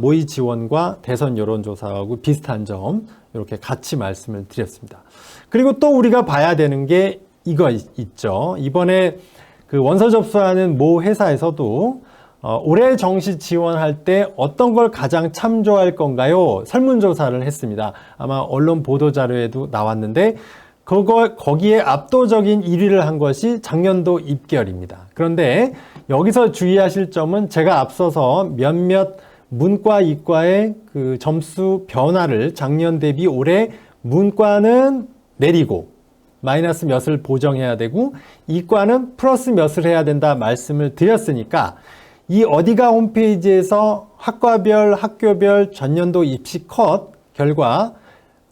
모의 지원과 대선 여론조사하고 비슷한 점 이렇게 같이 말씀을 드렸습니다. 그리고 또 우리가 봐야 되는 게 이거 있죠. 이번에 그 원서 접수하는 모 회사에서도 올해 정시 지원할 때 어떤 걸 가장 참조할 건가요? 설문조사를 했습니다. 아마 언론 보도 자료에도 나왔는데 거기에 압도적인 1위를 한 것이 작년도 입결입니다. 그런데 여기서 주의하실 점은 제가 앞서서 몇몇 문과, 이과의 그 점수 변화를 작년 대비 올해 문과는 내리고 마이너스 몇을 보정해야 되고 이과는 플러스 몇을 해야 된다 말씀을 드렸으니까 이 어디가 홈페이지에서 학과별, 학교별 전년도 입시 컷 결과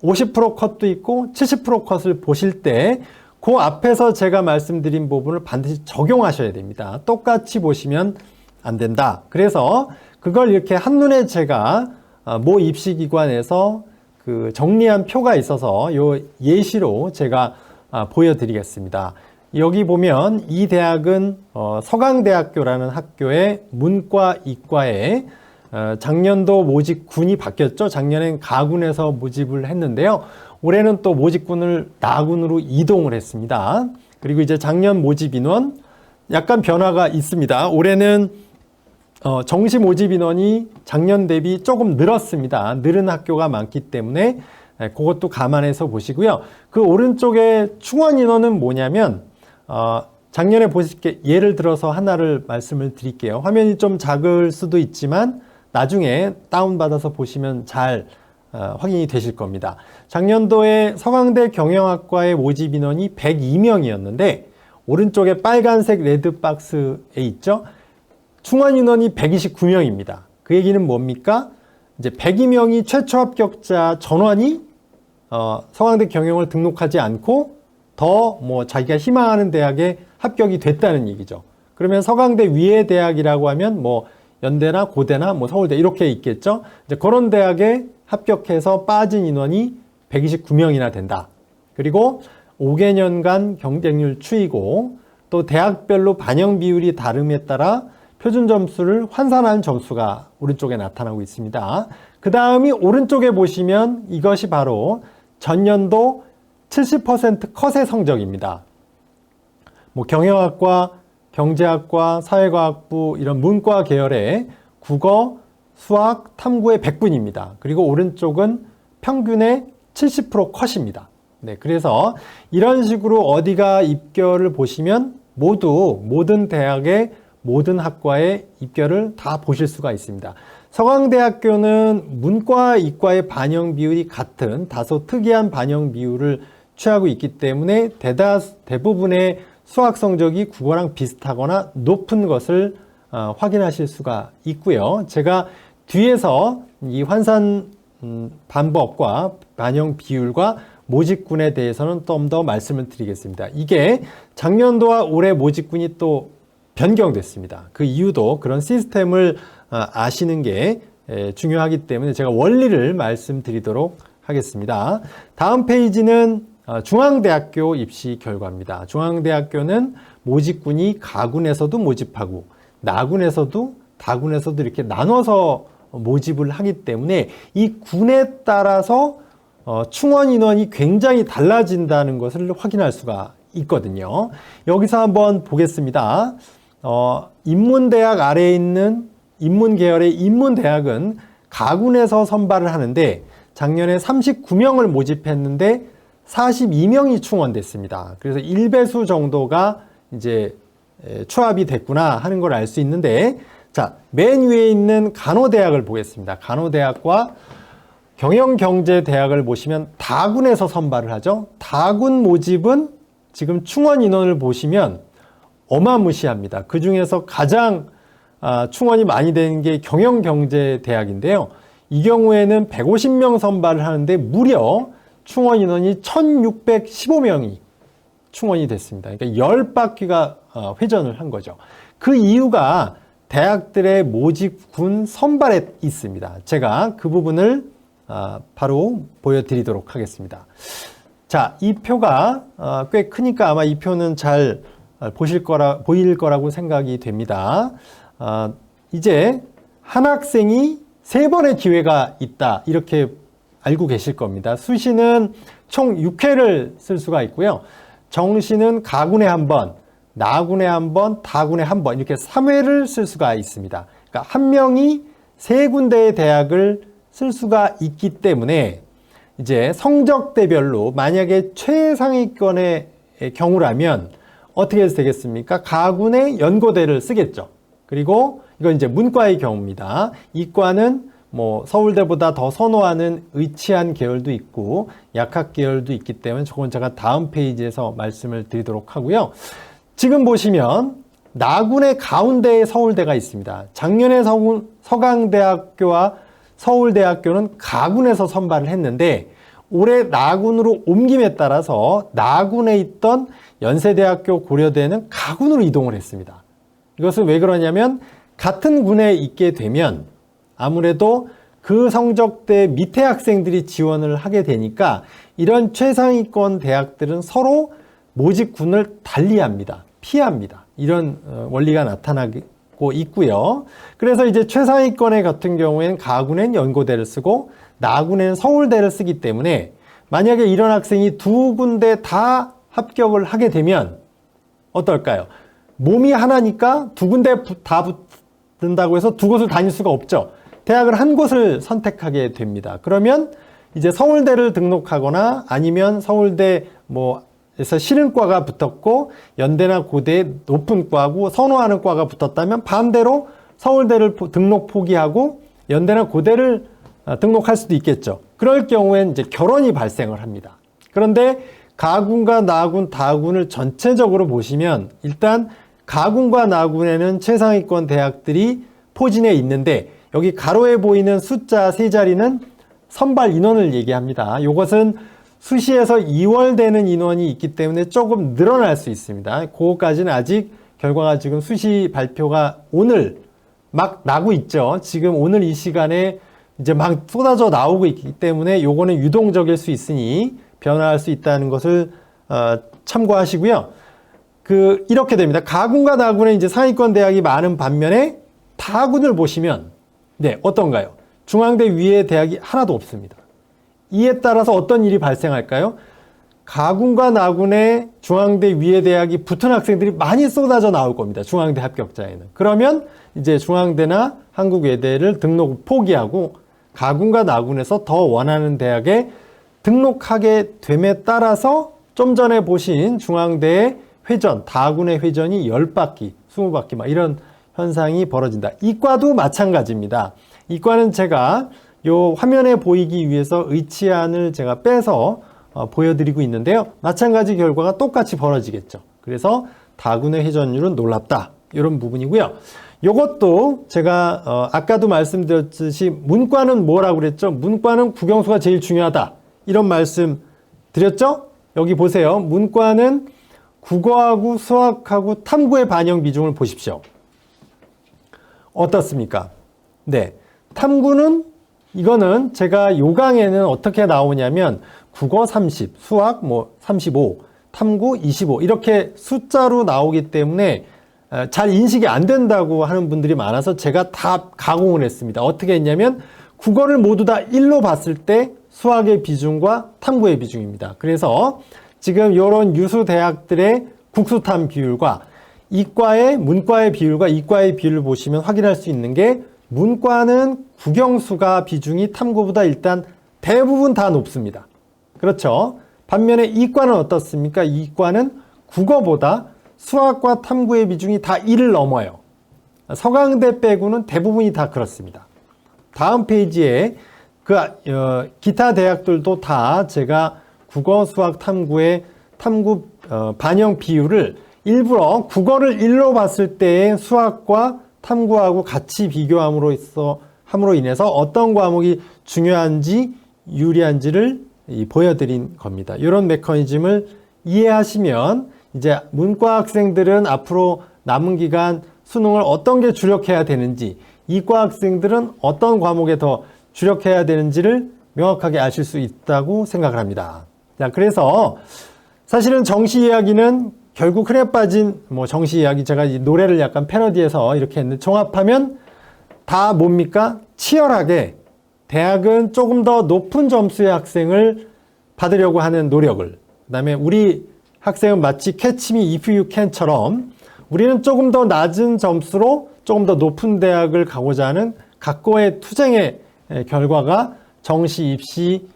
50% 컷도 있고 70% 컷을 보실 때 그 앞에서 제가 말씀드린 부분을 반드시 적용하셔야 됩니다. 똑같이 보시면 안 된다. 그래서 그걸 이렇게 한눈에 제가 모 입시기관에서 그 정리한 표가 있어서 요 예시로 제가 보여드리겠습니다. 여기 보면 이 대학은 서강대학교라는 학교의 문과, 이과에 작년도 모집군이 바뀌었죠. 작년엔 가군에서 모집을 했는데요. 올해는 또 모집군을 나군으로 이동을 했습니다. 그리고 이제 작년 모집 인원 약간 변화가 있습니다. 올해는 정시 모집 인원이 작년 대비 조금 늘었습니다. 늘은 학교가 많기 때문에 그것도 감안해서 보시고요. 그 오른쪽에 충원 인원은 뭐냐면 작년에 보실게 예를 들어서 하나를 말씀을 드릴게요. 화면이 좀 작을 수도 있지만 나중에 다운받아서 보시면 잘 확인이 되실 겁니다. 작년도에 서강대 경영학과의 모집 인원이 102명이었는데 오른쪽에 빨간색 레드박스에 있죠. 충원 인원이 129명입니다. 그 얘기는 뭡니까? 이제 102명이 최초 합격자 전원이 서강대 경영을 등록하지 않고 더 자기가 희망하는 대학에 합격이 됐다는 얘기죠. 그러면 서강대 위의 대학이라고 하면 연대나 고대나 서울대 이렇게 있겠죠. 이제 그런 대학에 합격해서 빠진 인원이 129명이나 된다. 그리고 5개년간 경쟁률 추이고 또 대학별로 반영 비율이 다름에 따라 표준 점수를 환산한 점수가 오른쪽에 나타나고 있습니다. 그 다음이 오른쪽에 보시면 이것이 바로 전년도 70% 컷의 성적입니다. 경영학과, 경제학과, 사회과학부 이런 문과 계열의 국어, 수학, 탐구의 100분입니다. 그리고 오른쪽은 평균의 70% 컷입니다. 네, 그래서 이런 식으로 어디가 입결을 보시면 모든 대학의 모든 학과의 입결을 다 보실 수가 있습니다. 서강대학교는 문과, 이과의 반영 비율이 같은 다소 특이한 반영 비율을 취하고 있기 때문에 대부분의 수학 성적이 국어랑 비슷하거나 높은 것을 확인하실 수가 있고요. 제가 뒤에서 이 환산 방법과 반영 비율과 모집군에 대해서는 좀 더 말씀을 드리겠습니다. 이게 작년도와 올해 모집군이 또 변경됐습니다. 그 이유도 그런 시스템을 아시는 게 중요하기 때문에 제가 원리를 말씀드리도록 하겠습니다. 다음 페이지는 중앙대학교 입시 결과입니다. 중앙대학교는 모집군이 가군에서도 모집하고 나군에서도 다군에서도 이렇게 나눠서 모집을 하기 때문에 이 군에 따라서 충원 인원이 굉장히 달라진다는 것을 확인할 수가 있거든요. 여기서 한번 보겠습니다. 인문대학 아래에 있는 인문계열의 인문대학은 가군에서 선발을 하는데 작년에 39명을 모집했는데 42명이 충원됐습니다. 그래서 1배수 정도가 이제 추합이 됐구나 하는 걸 알 수 있는데, 자, 맨 위에 있는 간호대학을 보겠습니다. 간호대학과 경영경제대학을 보시면 다군에서 선발을 하죠. 다군 모집은 지금 충원 인원을 보시면 어마무시합니다. 그 중에서 가장 충원이 많이 되는 게 경영경제대학인데요. 이 경우에는 150명 선발을 하는데 무려 충원 인원이 1615명이 충원이 됐습니다. 그러니까 10바퀴가 회전을 한 거죠. 그 이유가 대학들의 모집군 선발에 있습니다. 제가 그 부분을 바로 보여드리도록 하겠습니다. 자, 이 표가 꽤 크니까 아마 이 표는 잘 보일 거라고 생각이 됩니다. 이제 한 학생이 3번의 기회가 있다, 이렇게 알고 계실 겁니다. 수시는 총 6회를 쓸 수가 있고요. 정시는 가군에 한 번, 나군에 한 번, 다군에 한 번, 이렇게 3회를 쓸 수가 있습니다. 그러니까 한 명이 3군데의 대학을 쓸 수가 있기 때문에 이제 성적대별로 만약에 최상위권의 경우라면 어떻게 해서 되겠습니까? 가군의 연고대를 쓰겠죠. 그리고 이건 이제 문과의 경우입니다. 이과는 서울대보다 더 선호하는 의치한 계열도 있고 약학 계열도 있기 때문에 저건 제가 다음 페이지에서 말씀을 드리도록 하고요. 지금 보시면 나군의 가운데에 서울대가 있습니다. 작년에 서강대학교와 서울대학교는 가군에서 선발을 했는데 올해 나군으로 옮김에 따라서 나군에 있던 연세대학교, 고려대는 가군으로 이동을 했습니다. 이것은 왜 그러냐면 같은 군에 있게 되면 아무래도 그 성적대 밑에 학생들이 지원을 하게 되니까 이런 최상위권 대학들은 서로 모집군을 달리합니다. 피합니다. 이런 원리가 나타나고 있고요. 그래서 이제 최상위권의 같은 경우에는 가군엔 연고대를 쓰고 나군에는 서울대를 쓰기 때문에 만약에 이런 학생이 두 군데 다 합격을 하게 되면 어떨까요? 몸이 하나니까 두 군데 다 붙는다고 해서 두 곳을 다닐 수가 없죠. 대학을 한 곳을 선택하게 됩니다. 그러면 이제 서울대를 등록하거나 아니면 서울대 에서 싫은 과가 붙었고 연대나 고대에 높은 과고 선호하는 과가 붙었다면 반대로 서울대를 등록 포기하고 연대나 고대를 등록할 수도 있겠죠. 그럴 경우엔 이제 결혼이 발생을 합니다. 그런데 가군과 나군, 다군을 전체적으로 보시면 일단 가군과 나군에는 최상위권 대학들이 포진해 있는데 여기 가로에 보이는 숫자 세 자리는 선발 인원을 얘기합니다. 이것은 수시에서 2월 되는 인원이 있기 때문에 조금 늘어날 수 있습니다. 그거까지는 아직 결과가 지금 수시 발표가 오늘 막 나고 있죠. 지금 오늘 이 시간에 이제 막 쏟아져 나오고 있기 때문에 요거는 유동적일 수 있으니 변화할 수 있다는 것을 참고하시고요. 이렇게 됩니다. 가군과 나군에 이제 상위권 대학이 많은 반면에 다군을 보시면 네, 어떤가요? 중앙대 위에 대학이 하나도 없습니다. 이에 따라서 어떤 일이 발생할까요? 가군과 나군에 중앙대 위에 대학이 붙은 학생들이 많이 쏟아져 나올 겁니다. 중앙대 합격자에는. 그러면 이제 중앙대나 한국외대를 등록 포기하고 가군과 나군에서 더 원하는 대학에 등록하게 됨에 따라서 좀 전에 보신 중앙대의 회전, 다군의 회전이 10바퀴, 20바퀴 막 이런 현상이 벌어진다. 이과도 마찬가지입니다. 이과는 제가 요 화면에 보이기 위해서 의치안을 제가 빼서 보여드리고 있는데요. 마찬가지 결과가 똑같이 벌어지겠죠. 그래서 다군의 회전율은 놀랍다. 이런 부분이고요. 요것도 제가 아까도 말씀드렸듯이 문과는 뭐라고 그랬죠? 문과는 국영수가 제일 중요하다. 이런 말씀 드렸죠? 여기 보세요. 문과는 국어하고 수학하고 탐구의 반영 비중을 보십시오. 어떻습니까? 네. 탐구는 이거는 제가 요 강에는 어떻게 나오냐면 국어 30, 수학 35, 탐구 25 이렇게 숫자로 나오기 때문에 잘 인식이 안 된다고 하는 분들이 많아서 제가 다 가공을 했습니다. 어떻게 했냐면 국어를 모두 다 1로 봤을 때 수학의 비중과 탐구의 비중입니다. 그래서 지금 이런 유수 대학들의 국수탐 비율과 이과의 문과의 비율과 이과의 비율을 보시면 확인할 수 있는 게 문과는 국영수가 비중이 탐구보다 일단 대부분 다 높습니다. 그렇죠? 반면에 이과는 어떻습니까? 이과는 국어보다 수학과 탐구의 비중이 다 1을 넘어요. 서강대 빼고는 대부분이 다 그렇습니다. 다음 페이지에 기타 대학들도 다 제가 국어, 수학, 탐구의 탐구 반영 비율을 일부러 국어를 1로 봤을 때의 수학과 탐구하고 같이 비교함으로 인해서 어떤 과목이 중요한지 유리한지를 보여드린 겁니다. 이런 메커니즘을 이해하시면 이제 문과 학생들은 앞으로 남은 기간 수능을 어떤 게 주력해야 되는지, 이과 학생들은 어떤 과목에 더 주력해야 되는지를 명확하게 아실 수 있다고 생각을 합니다. 자, 그래서 사실은 정시 이야기는 결국 흔해 빠진 정시 이야기, 제가 이 노래를 약간 패러디해서 이렇게 했는데 종합하면 다 뭡니까? 치열하게 대학은 조금 더 높은 점수의 학생을 받으려고 하는 노력을, 그 다음에 우리 학생은 마치 catch me if you can처럼 우리는 조금 더 낮은 점수로 조금 더 높은 대학을 가고자 하는 각고의 투쟁의 결과가 정시 입시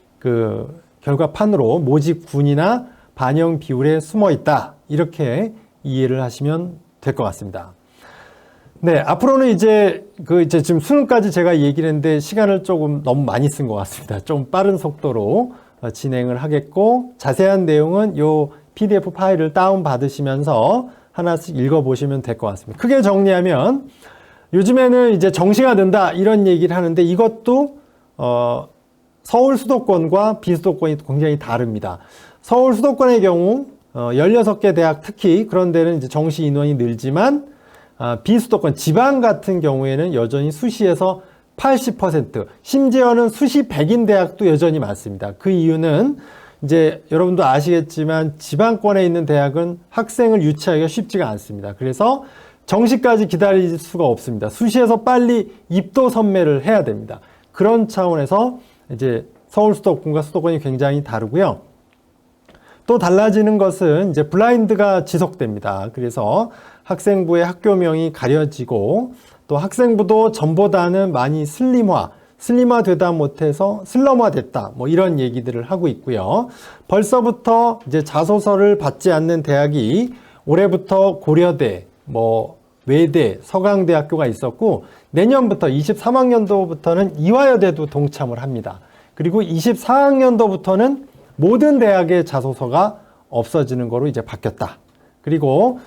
결과판으로 모집군이나 반영 비율에 숨어 있다. 이렇게 이해를 하시면 될 것 같습니다. 네, 앞으로는 이제 지금 수능까지 제가 얘기를 했는데 시간을 조금 너무 많이 쓴 것 같습니다. 좀 빠른 속도로 진행을 하겠고, 자세한 내용은 요 PDF 파일을 다운 받으시면서 하나씩 읽어보시면 될 것 같습니다. 크게 정리하면 요즘에는 이제 정시가 는다 이런 얘기를 하는데 이것도 서울 수도권과 비수도권이 굉장히 다릅니다. 서울 수도권의 경우 16개 대학, 특히 그런 데는 이제 정시 인원이 늘지만 비수도권 지방 같은 경우에는 여전히 수시에서 80%, 심지어는 수시 100인 대학도 여전히 많습니다. 그 이유는 이제 여러분도 아시겠지만 지방권에 있는 대학은 학생을 유치하기가 쉽지가 않습니다. 그래서 정시까지 기다릴 수가 없습니다. 수시에서 빨리 입도 선매를 해야 됩니다. 그런 차원에서 이제 서울 수도권과 수도권이 굉장히 다르고요. 또 달라지는 것은 이제 블라인드가 지속됩니다. 그래서 학생부의 학교명이 가려지고 또 학생부도 전보다는 많이 슬림화되다 못해서 슬럼화됐다. 뭐 이런 얘기들을 하고 있고요. 벌써부터 이제 자소서를 받지 않는 대학이 올해부터 고려대, 외대, 서강대학교가 있었고 내년부터 23학년도부터는 이화여대도 동참을 합니다. 그리고 24학년도부터는 모든 대학의 자소서가 없어지는 거로 이제 바뀌었다. 그리고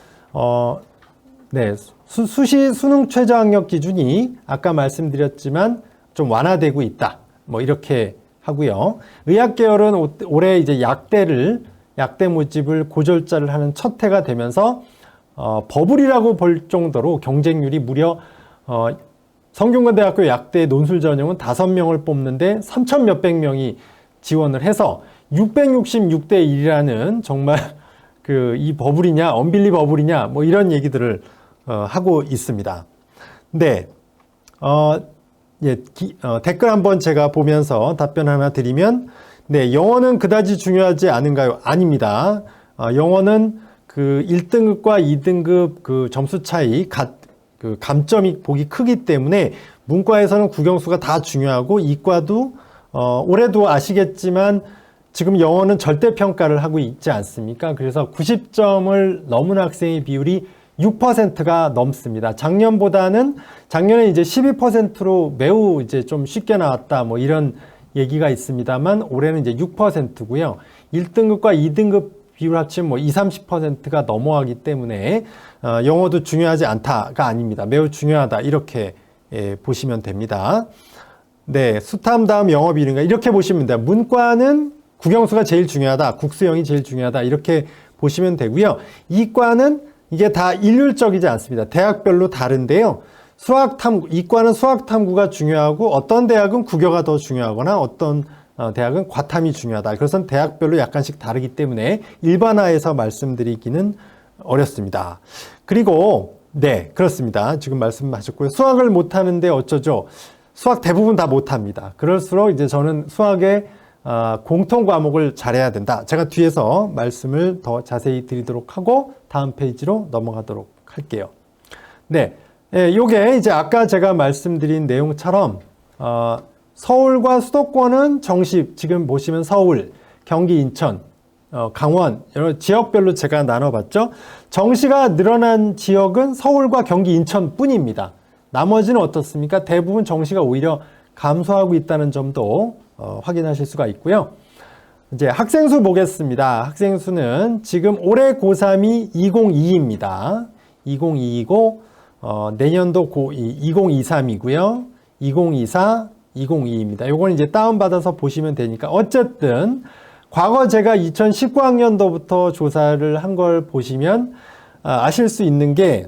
수시 수능 최저학력 기준이 아까 말씀드렸지만 좀 완화되고 있다. 뭐 이렇게 하고요. 의학 계열은 올해 이제 약대 모집을 고졸자를 하는 첫 해가 되면서 버블이라고 볼 정도로 경쟁률이 무려 성균관대학교 약대 논술 전형은 5명을 뽑는데 3천 몇백 명이 지원을 해서 666대 1이라는 정말 이 버블이냐, 언빌리 버블이냐, 뭐 이런 얘기들을 하고 있습니다. 네, 댓글 한번 제가 보면서 답변 하나 드리면, 네, 영어는 그다지 중요하지 않은가요? 아닙니다. 영어는 그 1등급과 2등급 그 점수 차이, 그 감점이 보기 크기 때문에 문과에서는 국영수가 다 중요하고 이과도 올해도 아시겠지만 지금 영어는 절대평가를 하고 있지 않습니까? 그래서 90점을 넘은 학생의 비율이 6%가 넘습니다. 작년에 이제 12%로 매우 이제 좀 쉽게 나왔다 뭐 이런 얘기가 있습니다만 올해는 이제 6%고요. 1등급과 2등급 비율 합치면 뭐 20, 30%가 넘어가기 때문에 영어도 중요하지 않다가 아닙니다. 매우 중요하다 이렇게 보시면 됩니다. 네, 수탐 다음 영어 비율인가 이렇게 보시면 돼요. 문과는 국영수가 제일 중요하다, 국수형이 제일 중요하다 이렇게 보시면 되고요. 이과는 이게 다 일률적이지 않습니다. 대학별로 다른데요. 이과는 수학탐구가 중요하고 어떤 대학은 국어가 더 중요하거나 어떤 대학은 과탐이 중요하다. 그것은 대학별로 약간씩 다르기 때문에 일반화해서 말씀드리기는 어렵습니다. 그리고 네, 그렇습니다. 지금 말씀하셨고요. 수학을 못하는데 어쩌죠? 수학 대부분 다 못합니다. 그럴수록 이제 저는 수학의 공통 과목을 잘해야 된다. 제가 뒤에서 말씀을 더 자세히 드리도록 하고 다음 페이지로 넘어가도록 할게요. 네, 요게 이제 아까 제가 말씀드린 내용처럼 서울과 수도권은 정시, 지금 보시면 서울, 경기, 인천, 강원 여러 지역별로 제가 나눠봤죠. 정시가 늘어난 지역은 서울과 경기, 인천 뿐입니다. 나머지는 어떻습니까? 대부분 정시가 오히려 감소하고 있다는 점도 확인하실 수가 있고요. 이제 학생 수 보겠습니다. 학생 수는 지금 올해 고3이 2022입니다. 2022이고 내년도 고2 2023이고요. 2024, 2022입니다. 요건 이제 다운받아서 보시면 되니까 어쨌든 과거 제가 2019학년도부터 조사를 한 걸 보시면 아실 수 있는 게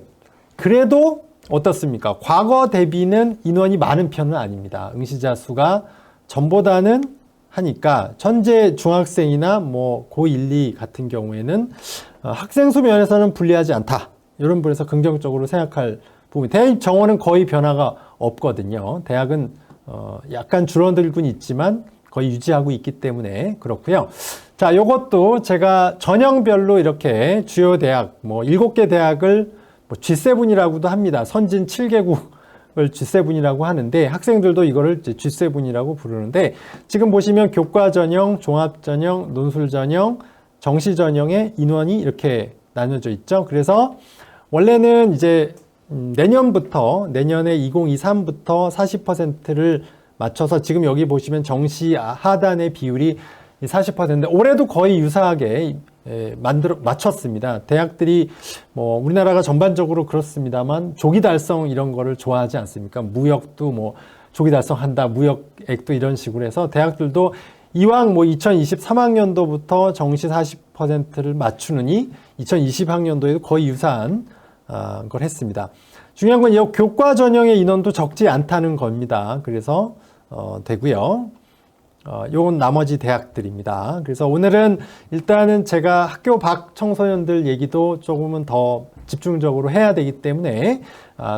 그래도 어떻습니까? 과거 대비는 인원이 많은 편은 아닙니다. 응시자 수가 전보다는 하니까 현재 중학생이나 뭐 고1, 2 같은 경우에는 학생 수 면에서는 불리하지 않다. 이런 부분에서 긍정적으로 생각할 부분. 대입 정원은 거의 변화가 없거든요. 대학은 약간 줄어들곤 있지만 거의 유지하고 있기 때문에 그렇고요. 자, 요것도 제가 전형별로 이렇게 주요 대학, 뭐 7개 대학을 뭐 G7이라고도 합니다. 선진 7개국을 G7이라고 하는데 학생들도 이거를 이제 G7이라고 부르는데 지금 보시면 교과 전형, 종합 전형, 논술 전형, 정시 전형의 인원이 이렇게 나눠져 있죠. 그래서 원래는 이제 내년에 2023부터 40%를 맞춰서 지금 여기 보시면 정시 하단의 비율이 40%인데 올해도 거의 유사하게 맞췄습니다. 대학들이 뭐 우리나라가 전반적으로 그렇습니다만 조기 달성 이런 거를 좋아하지 않습니까? 무역도 뭐 조기 달성한다, 무역액도 이런 식으로 해서 대학들도 이왕 뭐 2023학년도부터 정시 40%를 맞추느니 2020학년도에도 거의 유사한 걸 했습니다. 중요한 건 이 교과 전형의 인원도 적지 않다는 겁니다. 그래서 되고요. 요건 나머지 대학들입니다. 그래서 오늘은 일단은 제가 학교 밖 청소년들 얘기도 조금은 더 집중적으로 해야 되기 때문에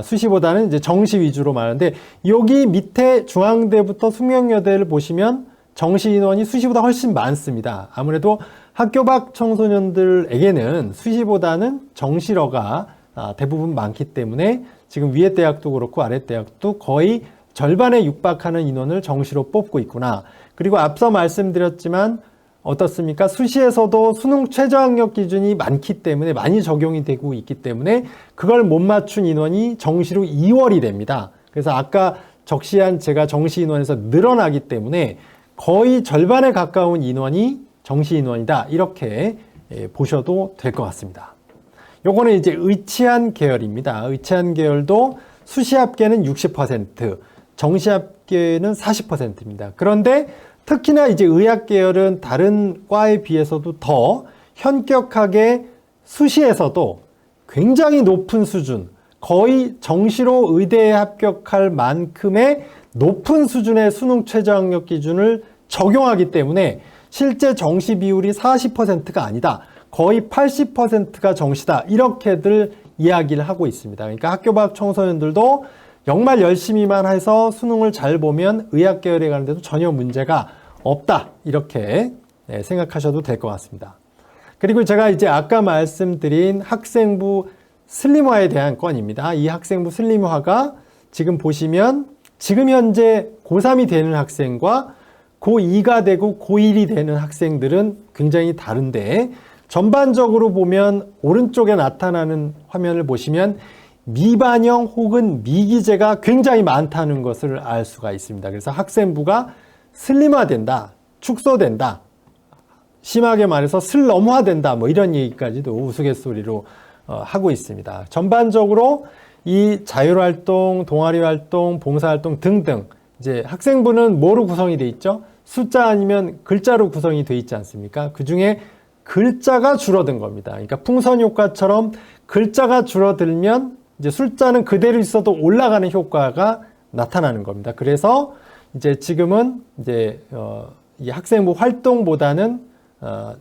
수시보다는 이제 정시 위주로 말하는데, 여기 밑에 중앙대부터 숙명여대를 보시면 정시 인원이 수시보다 훨씬 많습니다. 아무래도 학교 밖 청소년들에게는 수시보다는 정시러가 대부분 많기 때문에 지금 위에 대학도 그렇고 아래 대학도 거의 절반에 육박하는 인원을 정시로 뽑고 있구나. 그리고 앞서 말씀드렸지만 어떻습니까? 수시에서도 수능 최저학력 기준이 많기 때문에 많이 적용이 되고 있기 때문에 그걸 못 맞춘 인원이 정시로 2월이 됩니다. 그래서 아까 적시한 제가 정시 인원에서 늘어나기 때문에 거의 절반에 가까운 인원이 정시 인원이다. 이렇게 보셔도 될 것 같습니다. 요거는 이제 의치한 계열입니다. 의치한 계열도 수시 합계는 60%, 정시 합계는 40%입니다. 그런데 특히나 이제 의학 계열은 다른 과에 비해서도 더 현격하게 수시에서도 굉장히 높은 수준, 거의 정시로 의대에 합격할 만큼의 높은 수준의 수능 최저학력 기준을 적용하기 때문에 실제 정시 비율이 40%가 아니다. 거의 80%가 정시다. 이렇게들 이야기를 하고 있습니다. 그러니까 학교 밖 청소년들도 정말 열심히만 해서 수능을 잘 보면 의학 계열에 가는데도 전혀 문제가 없다. 이렇게 생각하셔도 될 것 같습니다. 그리고 제가 이제 아까 말씀드린 학생부 슬림화에 대한 건입니다. 이 학생부 슬림화가 지금 보시면 지금 현재 고3이 되는 학생과 고2가 되고 고1이 되는 학생들은 굉장히 다른데, 전반적으로 보면 오른쪽에 나타나는 화면을 보시면 미반영 혹은 미기재가 굉장히 많다는 것을 알 수가 있습니다. 그래서 학생부가 슬림화된다, 축소된다, 심하게 말해서 슬럼화된다, 뭐 이런 얘기까지도 우스갯소리로 하고 있습니다. 전반적으로 이 자율활동, 동아리활동, 봉사활동 등등, 이제 학생부는 뭐로 구성이 돼 있죠? 숫자 아니면 글자로 구성이 돼 있지 않습니까? 그 중에 글자가 줄어든 겁니다. 그러니까 풍선 효과처럼 글자가 줄어들면 이제 숫자는 그대로 있어도 올라가는 효과가 나타나는 겁니다. 그래서 이제 지금은 이제 이 학생부 활동보다는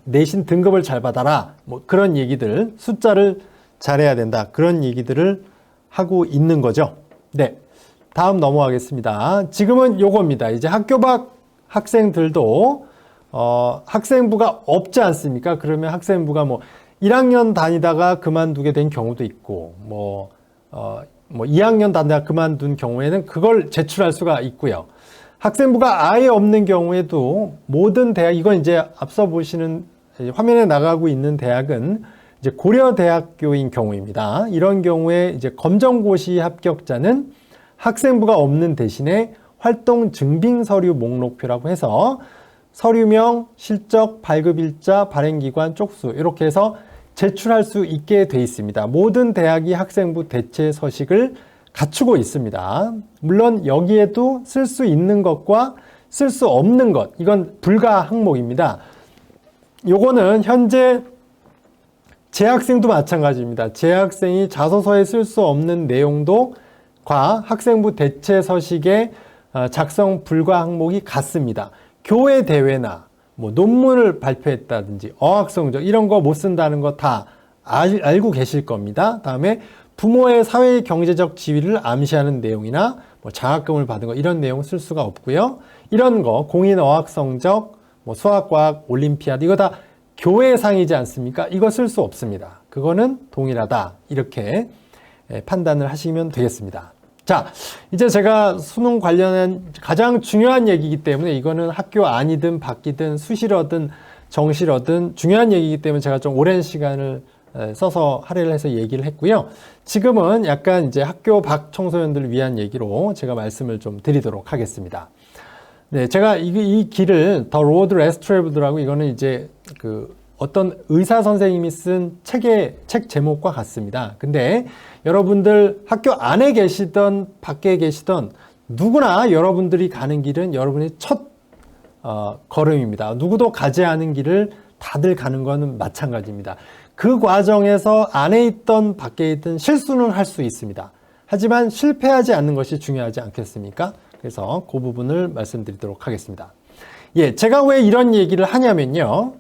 내신 등급을 잘 받아라, 뭐 그런 얘기들, 숫자를 잘해야 된다, 그런 얘기들을 하고 있는 거죠. 네, 다음 넘어가겠습니다. 지금은 요겁니다. 이제 학교 밖 학생들도 학생부가 없지 않습니까? 그러면 학생부가 뭐 1학년 다니다가 그만두게 된 경우도 있고, 뭐 2학년 다니다가 그만둔 경우에는 그걸 제출할 수가 있고요. 학생부가 아예 없는 경우에도 모든 대학, 이건 이제 앞서 보시는 화면에 나가고 있는 대학은 이제 고려대학교인 경우입니다. 이런 경우에 이제 검정고시 합격자는 학생부가 없는 대신에 활동 증빙 서류 목록표라고 해서 서류명, 실적, 발급일자, 발행기관, 쪽수 이렇게 해서 제출할 수 있게 돼 있습니다. 모든 대학이 학생부 대체 서식을 갖추고 있습니다. 물론 여기에도 쓸 수 있는 것과 쓸 수 없는 것, 이건 불가 항목입니다. 요거는 현재 재학생도 마찬가지입니다. 재학생이 자소서에 쓸 수 없는 내용도 학생부 대체 서식의 작성 불가 항목이 같습니다. 교회 대회나 뭐 논문을 발표했다든지 어학성적 이런 거 못 쓴다는 거 다 알고 계실 겁니다. 다음에 부모의 사회 경제적 지위를 암시하는 내용이나 뭐 장학금을 받은 거 이런 내용 쓸 수가 없고요. 이런 거 공인 어학성적, 뭐 수학과학, 올림피아드 이거 다 교회상이지 않습니까? 이거 쓸 수 없습니다. 그거는 동일하다. 이렇게 판단을 하시면 되겠습니다. 자, 이제 제가 수능 관련한 가장 중요한 얘기이기 때문에 이거는 학교 안이든 밖이든 수시로든 정시로든 중요한 얘기이기 때문에 제가 좀 오랜 시간을 써서 할애를 해서 얘기를 했고요. 지금은 약간 이제 학교 밖 청소년들을 위한 얘기로 제가 말씀을 좀 드리도록 하겠습니다. 네, 제가 이 길을 The Road Less Traveled라고 이거는 이제 그 어떤 의사 선생님이 쓴 책 제목과 같습니다. 근데 여러분들 학교 안에 계시던 밖에 계시던 누구나 여러분들이 가는 길은 여러분의 첫 걸음입니다. 누구도 가지 않은 길을 다들 가는 것은 마찬가지입니다. 그 과정에서 안에 있던 밖에 있던 실수는 할 수 있습니다. 하지만 실패하지 않는 것이 중요하지 않겠습니까? 그래서 그 부분을 말씀드리도록 하겠습니다. 예, 제가 왜 이런 얘기를 하냐면요.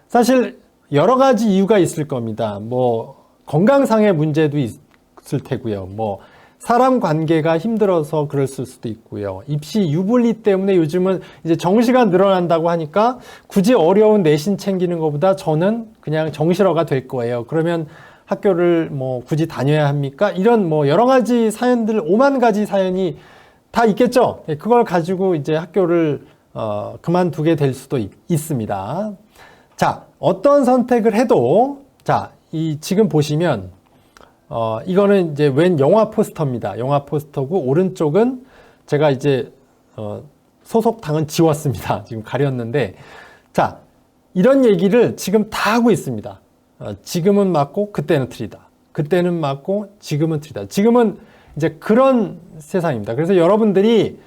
사실 여러 가지 이유가 있을 겁니다. 뭐 건강상의 문제도 있을 테고요. 뭐 사람 관계가 힘들어서 그럴 수도 있고요. 입시 유불리 때문에 요즘은 이제 정시가 늘어난다고 하니까 굳이 어려운 내신 챙기는 것보다 저는 그냥 정시러가 될 거예요. 그러면 학교를 뭐 굳이 다녀야 합니까? 이런 뭐 여러 가지 사연들, 5만 가지 사연이 다 있겠죠. 그걸 가지고 이제 학교를 그만두게 될 수도 있습니다. 자, 어떤 선택을 해도 자, 이 지금 보시면 이거는 이제 웬 영화 포스터입니다. 영화 포스터고 오른쪽은 제가 이제 소속 당은 지웠습니다. 지금 가렸는데 자, 이런 얘기를 지금 다 하고 있습니다. 지금은 맞고 그때는 틀리다. 그때는 맞고 지금은 틀리다. 지금은 이제 그런 세상입니다. 그래서 여러분들이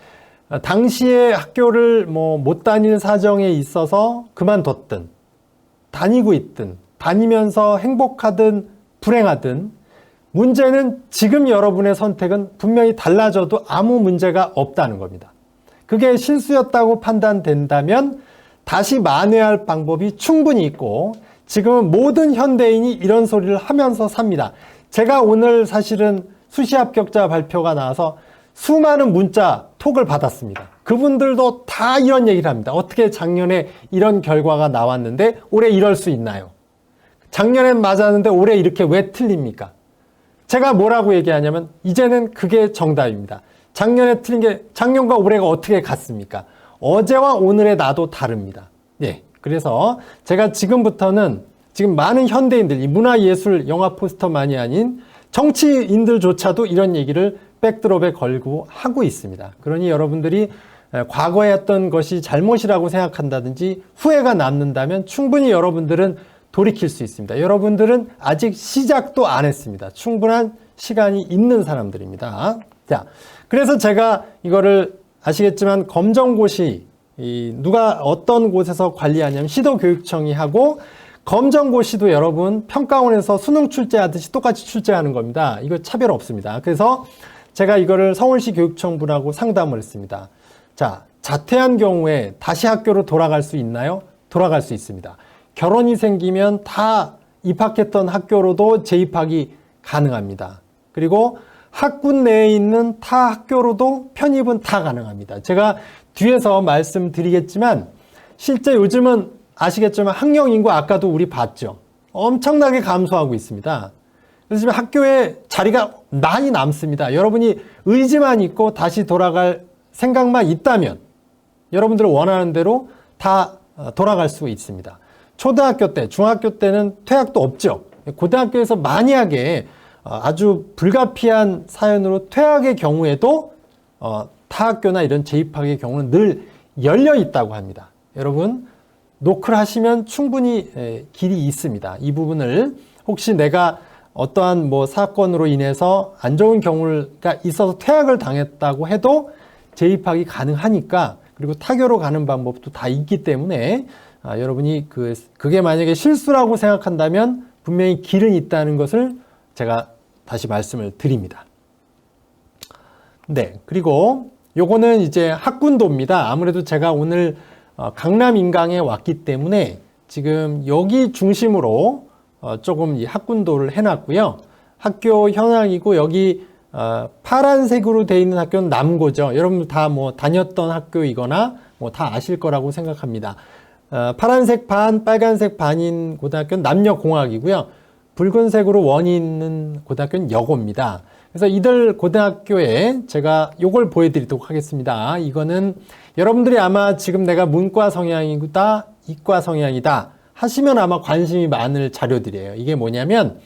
당시에 학교를 뭐 못 다니는 사정에 있어서 그만뒀든 다니고 있든 다니면서 행복하든 불행하든 문제는 지금 여러분의 선택은 분명히 달라져도 아무 문제가 없다는 겁니다. 그게 실수였다고 판단된다면 다시 만회할 방법이 충분히 있고 지금은 모든 현대인이 이런 소리를 하면서 삽니다. 제가 오늘 사실은 수시 합격자 발표가 나와서 수많은 문자, 톡을 받았습니다. 그분들도 다 이런 얘기를 합니다. 어떻게 작년에 이런 결과가 나왔는데 올해 이럴 수 있나요? 작년엔 맞았는데 올해 이렇게 왜 틀립니까? 제가 뭐라고 얘기하냐면 이제는 그게 정답입니다. 작년에 틀린 게 작년과 올해가 어떻게 같습니까? 어제와 오늘의 나도 다릅니다. 예. 그래서 제가 지금부터는 지금 많은 현대인들, 이 문화예술 영화 포스터만이 아닌 정치인들조차도 이런 얘기를 백드롭에 걸고 하고 있습니다. 그러니 여러분들이 과거에 했던 것이 잘못이라고 생각한다든지 후회가 남는다면 충분히 여러분들은 돌이킬 수 있습니다. 여러분들은 아직 시작도 안 했습니다. 충분한 시간이 있는 사람들입니다. 자, 그래서 제가 이거를 아시겠지만 검정고시 누가 어떤 곳에서 관리하냐면 시도교육청이 하고 검정고시도 여러분 평가원에서 수능 출제하듯이 똑같이 출제하는 겁니다. 이거 차별 없습니다. 그래서 제가 이거를 서울시 교육청분하고 상담을 했습니다. 자, 자퇴한 경우에 다시 학교로 돌아갈 수 있나요? 돌아갈 수 있습니다. 결혼이 생기면 다 입학했던 학교로도 재입학이 가능합니다. 그리고 학군 내에 있는 타 학교로도 편입은 다 가능합니다. 제가 뒤에서 말씀드리겠지만 실제 요즘은 아시겠지만 학령 인구 아까도 우리 봤죠. 엄청나게 감소하고 있습니다. 그래서 지금 학교에 자리가 많이 남습니다. 여러분이 의지만 있고 다시 돌아갈 생각만 있다면 여러분들 원하는 대로 다 돌아갈 수 있습니다. 초등학교 때, 중학교 때는 퇴학도 없죠. 고등학교에서 만약에 아주 불가피한 사연으로 퇴학의 경우에도 타 학교나 이런 재입학의 경우는 늘 열려 있다고 합니다. 여러분 노크를 하시면 충분히 길이 있습니다. 이 부분을 혹시 내가 어떠한 뭐 사건으로 인해서 안 좋은 경우가 있어서 퇴학을 당했다고 해도 재입학이 가능하니까 그리고 타교로 가는 방법도 다 있기 때문에 여러분이 그게 만약에 실수라고 생각한다면 분명히 길은 있다는 것을 제가 다시 말씀을 드립니다. 네, 그리고 요거는 이제 학군도입니다. 아무래도 제가 오늘 강남 인강에 왔기 때문에 지금 여기 중심으로 조금 이 학군도를 해놨고요. 학교 현황이고 여기 파란색으로 되어 있는 학교는 남고죠. 여러분들 다 뭐 다녔던 학교이거나 뭐 다 아실 거라고 생각합니다. 파란색 반, 빨간색 반인 고등학교는 남녀공학이고요. 붉은색으로 원이 있는 고등학교는 여고입니다. 그래서 이들 고등학교에 제가 요걸 보여드리도록 하겠습니다. 이거는 여러분들이 아마 지금 내가 문과 성향이다, 이과 성향이다 하시면 아마 관심이 많을 자료들이에요. 이게 뭐냐면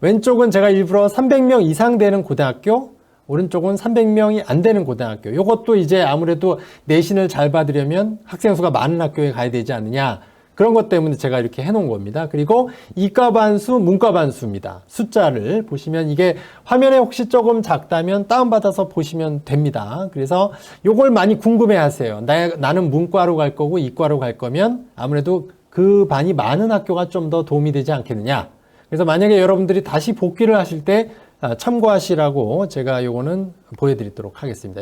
왼쪽은 제가 일부러 300명 이상 되는 고등학교, 오른쪽은 300명이 안 되는 고등학교. 요것도 이제 아무래도 내신을 잘 받으려면 학생 수가 많은 학교에 가야 되지 않느냐. 그런 것 때문에 제가 이렇게 해놓은 겁니다. 그리고 이과 반수, 문과 반수입니다. 숫자를 보시면 이게 화면에 혹시 조금 작다면 다운받아서 보시면 됩니다. 그래서 요걸 많이 궁금해 하세요. 나는 문과로 갈 거고 이과로 갈 거면 아무래도 그 반이 많은 학교가 좀 더 도움이 되지 않겠느냐. 그래서 만약에 여러분들이 다시 복귀를 하실 때 참고하시라고 제가 요거는 보여드리도록 하겠습니다.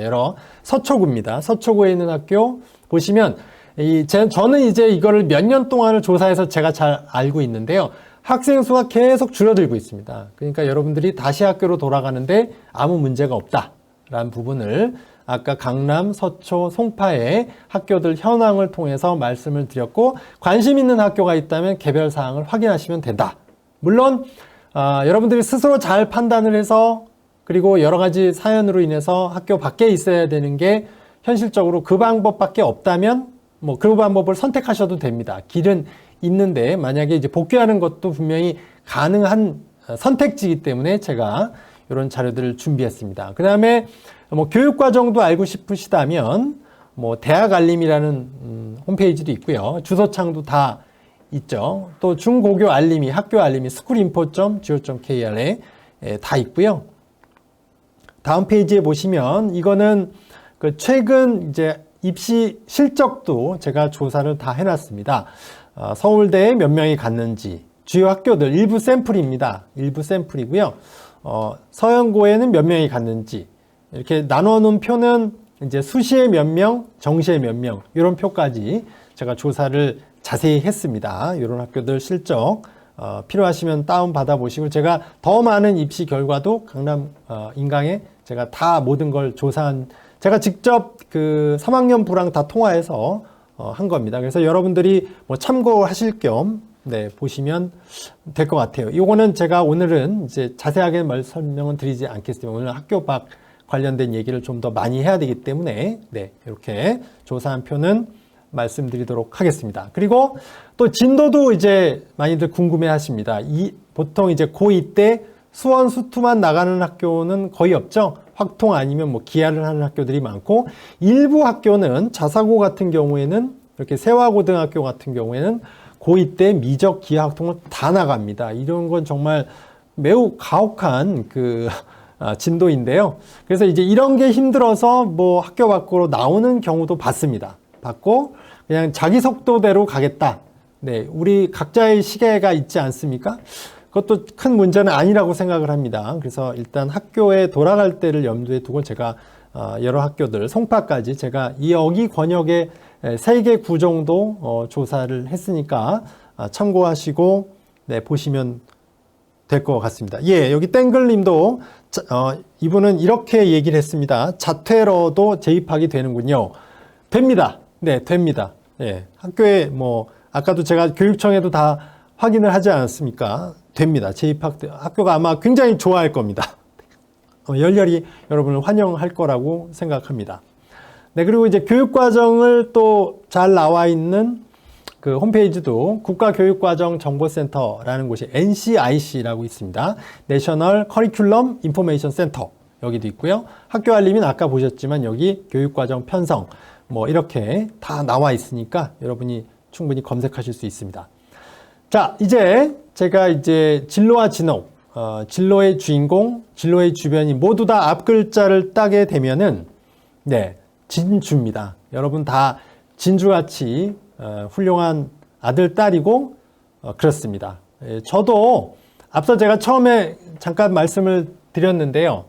서초구입니다. 서초구에 있는 학교 보시면 저는 이제 이거를 몇 년 동안을 조사해서 제가 잘 알고 있는데요. 학생 수가 계속 줄어들고 있습니다. 그러니까 여러분들이 다시 학교로 돌아가는데 아무 문제가 없다라는 부분을 아까 강남, 서초, 송파의 학교들 현황을 통해서 말씀을 드렸고, 관심 있는 학교가 있다면 개별 사항을 확인하시면 된다. 물론 여러분들이 스스로 잘 판단을 해서, 그리고 여러 가지 사연으로 인해서 학교 밖에 있어야 되는 게 현실적으로 그 방법밖에 없다면 뭐 그 방법을 선택하셔도 됩니다. 길은 있는데, 만약에 이제 복귀하는 것도 분명히 가능한 선택지이기 때문에 제가 이런 자료들을 준비했습니다. 그 다음에 뭐 교육과정도 알고 싶으시다면 뭐 대학 알림이라는 홈페이지도 있고요. 주소창도 다 있죠. 또 중고교 알림이, 학교 알림이 schoolinfo.go.kr에 다 있고요. 다음 페이지에 보시면 이거는 그 최근 이제 입시 실적도 제가 조사를 다 해놨습니다. 서울대에 몇 명이 갔는지, 주요 학교들 일부 샘플입니다. 일부 샘플이고요. 서영고에는 몇 명이 갔는지, 이렇게 나눠놓은 표는 이제 수시에 몇 명, 정시에 몇 명, 이런 표까지 제가 조사를 자세히 했습니다. 이런 학교들 실적 필요하시면 다운 받아보시고, 제가 더 많은 입시 결과도 강남 인강에 제가 다 모든 걸 조사한, 제가 직접 그 3학년 부랑 다 통화해서 한 겁니다. 그래서 여러분들이 뭐 참고하실 겸 보시면 될 것 같아요. 이거는 제가 오늘은 이제 자세하게 설명은 드리지 않겠습니다. 오늘 학교 밖 관련된 얘기를 좀 더 많이 해야 되기 때문에 이렇게 조사한 표는 말씀드리도록 하겠습니다. 그리고 또 진도도 이제 많이들 궁금해 하십니다. 보통 이제 고2 때 수원, 수투만 나가는 학교는 거의 없죠. 확통 아니면 뭐 기하를 하는 학교들이 많고, 일부 학교는 자사고 같은 경우에는, 이렇게 세화고등학교 같은 경우에는 고2 때 미적 기하 확통을 다 나갑니다. 이런 건 정말 매우 가혹한 그 진도인데요. 그래서 이제 이런 게 힘들어서 뭐 학교 밖으로 나오는 경우도 봤습니다. 봤고 그냥 자기 속도대로 가겠다. 우리 각자의 시계가 있지 않습니까? 그것도 큰 문제는 아니라고 생각을 합니다. 그래서 일단 학교에 돌아갈 때를 염두에 두고 제가 여러 학교들, 송파까지 제가 여기 권역의 3개 구 정도 조사를 했으니까 참고하시고 보시면 될 것 같습니다. 여기 땡글님도 이분은 이렇게 얘기를 했습니다. 자퇴로도 재입학이 되는군요. 됩니다. 됩니다. 학교에 뭐 아까도 제가 교육청에도 다 확인을 하지 않았습니까? 됩니다. 재입학, 학교가 아마 굉장히 좋아할 겁니다. 열렬히 여러분을 환영할 거라고 생각합니다. 그리고 이제 교육과정을 또 잘 나와 있는 그 홈페이지도 국가교육과정정보센터라는 곳이 NCIC라고 있습니다. 내셔널 커리큘럼 인포메이션 센터, 여기도 있고요. 학교 알림은 아까 보셨지만 여기 교육과정 편성 뭐 이렇게 다 나와 있으니까 여러분이 충분히 검색하실 수 있습니다. 자, 이제 제가 이제 진로와 진혹, 진로의 주인공, 진로의 주변이 모두 다 앞글자를 따게 되면은 진주입니다. 여러분 다 진주같이 훌륭한 아들, 딸이고 그렇습니다. 저도 앞서 제가 처음에 잠깐 말씀을 드렸는데요.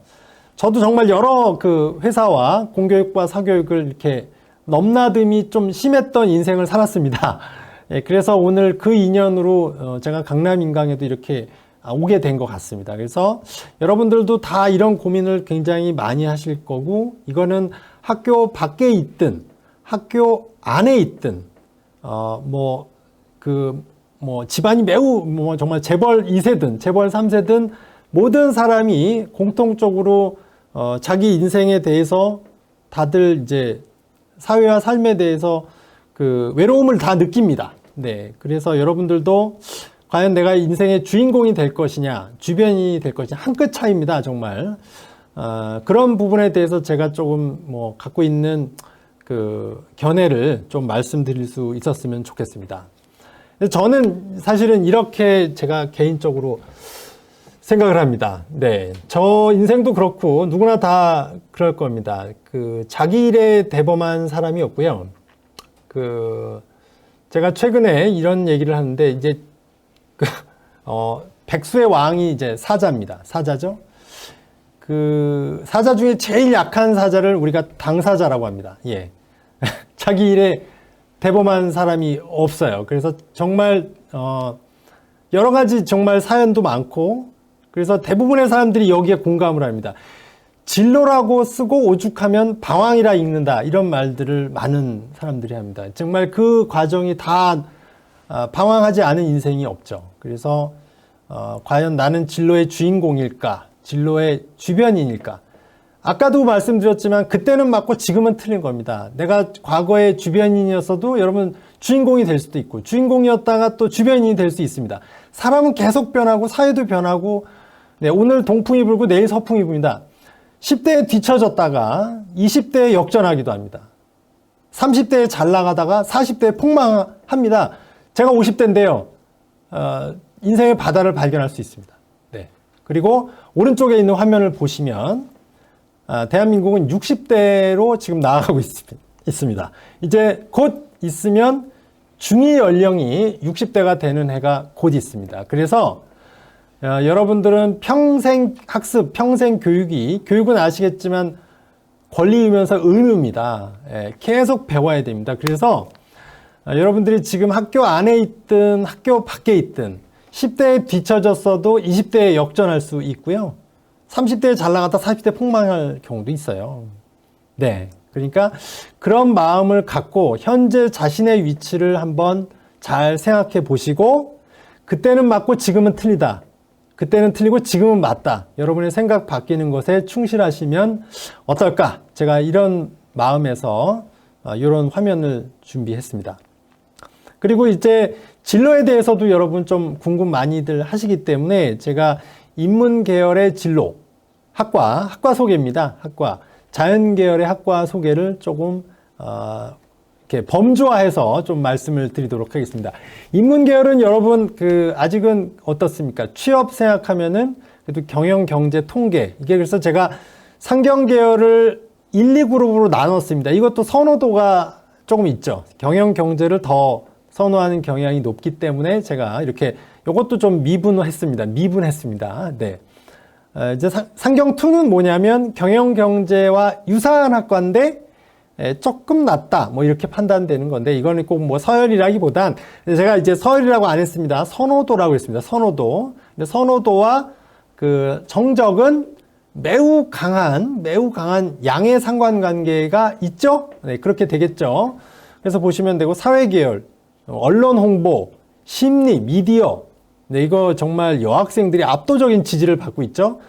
저도 정말 여러 그 회사와 공교육과 사교육을 이렇게 넘나듦이 좀 심했던 인생을 살았습니다. 그래서 오늘 그 인연으로 제가 강남 인강에도 이렇게 오게 된 것 같습니다. 그래서 여러분들도 다 이런 고민을 굉장히 많이 하실 거고, 이거는 학교 밖에 있든 학교 안에 있든 집안이 매우 정말 재벌 2세든 재벌 3세든 모든 사람이 공통적으로 자기 인생에 대해서 다들 이제 사회와 삶에 대해서 그 외로움을 다 느낍니다. 그래서 여러분들도 과연 내가 인생의 주인공이 될 것이냐, 주변이 될 것이냐, 한 끗 차이입니다, 정말. 그런 부분에 대해서 제가 조금 갖고 있는 그 견해를 좀 말씀드릴 수 있었으면 좋겠습니다. 저는 사실은 이렇게 제가 개인적으로 생각을 합니다. 저 인생도 그렇고 누구나 다 그럴 겁니다. 그 자기 일에 대범한 사람이 없고요. 제가 최근에 이런 얘기를 하는데, 이제 백수의 왕이 이제 사자입니다. 사자죠. 그 사자 중에 제일 약한 사자를 우리가 당사자라고 합니다. 자기 일에 대범한 사람이 없어요. 그래서 정말 여러 가지 정말 사연도 많고, 그래서 대부분의 사람들이 여기에 공감을 합니다. 진로라고 쓰고 오죽하면 방황이라 읽는다, 이런 말들을 많은 사람들이 합니다. 정말 그 과정이 다 방황하지 않은 인생이 없죠. 그래서 과연 나는 진로의 주인공일까, 진로의 주변인일까? 아까도 말씀드렸지만 그때는 맞고 지금은 틀린 겁니다. 내가 과거에 주변인이었어도 여러분 주인공이 될 수도 있고, 주인공이었다가 또 주변인이 될 수 있습니다. 사람은 계속 변하고 사회도 변하고, 네, 오늘 동풍이 불고 내일 서풍이 붑니다. 10대에 뒤처졌다가 20대에 역전하기도 합니다. 30대에 잘 나가다가 40대에 폭망합니다. 제가 50대인데요. 인생의 바다를 발견할 수 있습니다. 네. 그리고 오른쪽에 있는 화면을 보시면 대한민국은 60대로 지금 나아가고 있습니다. 이제 곧 있으면 중위 연령이 60대가 되는 해가 곧 있습니다. 그래서 여러분들은 평생 학습, 평생 교육은 아시겠지만 권리이면서 의무입니다. 계속 배워야 됩니다. 그래서 여러분들이 지금 학교 안에 있든 학교 밖에 있든 10대에 뒤처졌어도 20대에 역전할 수 있고요. 30대에 잘 나갔다 40대 폭망할 경우도 있어요. 네. 그러니까 그런 마음을 갖고 현재 자신의 위치를 한번 잘 생각해 보시고, 그때는 맞고 지금은 틀리다, 그때는 틀리고 지금은 맞다, 여러분의 생각 바뀌는 것에 충실하시면 어떨까? 제가 이런 마음에서 이런 화면을 준비했습니다. 그리고 이제 진로에 대해서도 여러분 좀 궁금 많이들 하시기 때문에 제가 인문 계열의 진로, 학과 소개입니다. 학과, 자연 계열의 학과 소개를 조금 이렇게 범주화해서 좀 말씀을 드리도록 하겠습니다. 인문 계열은 여러분 아직은 어떻습니까? 취업 생각하면은 그래도 경영, 경제, 통계, 이게 그래서 제가 상경 계열을 1, 2그룹으로 나눴습니다. 이것도 선호도가 조금 있죠. 경영, 경제를 더 선호하는 경향이 높기 때문에 제가 이렇게 이것도 좀 미분했습니다. 네. 이제 상경2는 뭐냐면 경영, 경제와 유사한 학과인데 조금 낫다, 뭐 이렇게 판단되는 건데, 이거는 꼭 뭐 서열이라기보단 제가 이제 서열이라고 안 했습니다. 선호도라고 했습니다. 선호도. 근데 선호도와 그 정적은 매우 강한 양의 상관관계가 있죠? 네, 그렇게 되겠죠. 그래서 보시면 되고, 사회계열, 언론 홍보, 심리, 미디어, 네, 이거 정말 여학생들이 압도적인 지지를 받고 있죠.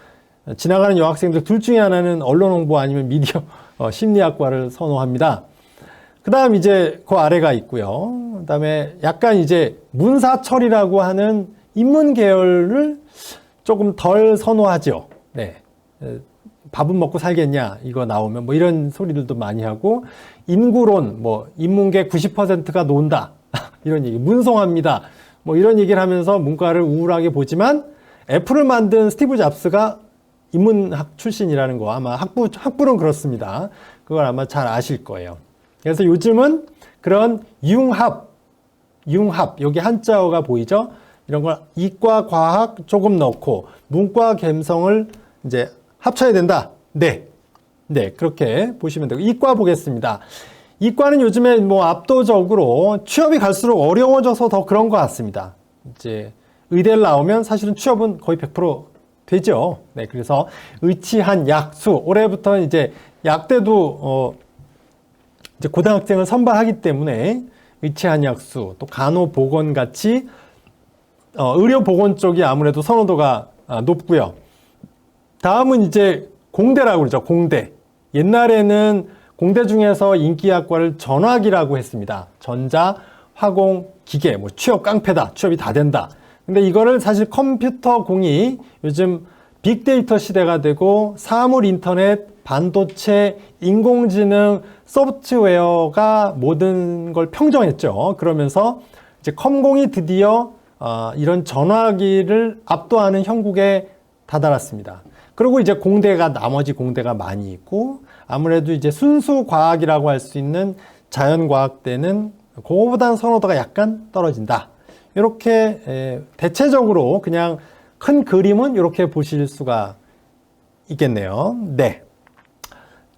지나가는 여학생들 둘 중에 하나는 언론 홍보 아니면 미디어 심리학과를 선호합니다. 그 다음 이제 그 아래가 있고요. 그 다음에 약간 이제 문사철이라고 하는 인문 계열을 조금 덜 선호하죠. 네. 밥은 먹고 살겠냐, 이거 나오면 뭐 이런 소리들도 많이 하고, 인구론, 뭐 인문계 90%가 논다, 이런 얘기, 문송합니다, 뭐 이런 얘기를 하면서 문과를 우울하게 보지만, 애플을 만든 스티브 잡스가 인문학 출신이라는 거, 아마 학부는 그렇습니다. 그걸 아마 잘 아실 거예요. 그래서 요즘은 그런 융합, 여기 한자어가 보이죠? 이런 걸 이과, 과학 조금 넣고 문과, 감성을 이제 합쳐야 된다. 네, 그렇게 보시면 되고, 이과 보겠습니다. 이과는 요즘에 뭐 압도적으로 취업이 갈수록 어려워져서 더 그런 것 같습니다. 이제 의대를 나오면 사실은 취업은 거의 100% 되죠. 네, 그래서 의치한 약수, 올해부터 이제 약대도 이제 고등학생을 선발하기 때문에 의치한 약수, 또 간호보건 같이 의료보건 쪽이 아무래도 선호도가 높고요. 다음은 이제 공대라고 그러죠. 공대. 옛날에는 공대 중에서 인기학과를 전화기라고 했습니다. 전자, 화공, 기계, 뭐 취업 깡패다, 취업이 다 된다. 근데 이거를 사실 컴퓨터 공이 요즘 빅데이터 시대가 되고, 사물 인터넷, 반도체, 인공지능, 소프트웨어가 모든 걸 평정했죠. 그러면서 이제 컴공이 드디어 이런 전화기를 압도하는 형국에 다다랐습니다. 그리고 이제 나머지 공대가 많이 있고, 아무래도 이제 순수 과학이라고 할 수 있는 자연과학대는 그거보다는 선호도가 약간 떨어진다. 이렇게 대체적으로 그냥 큰 그림은 이렇게 보실 수가 있겠네요. 네.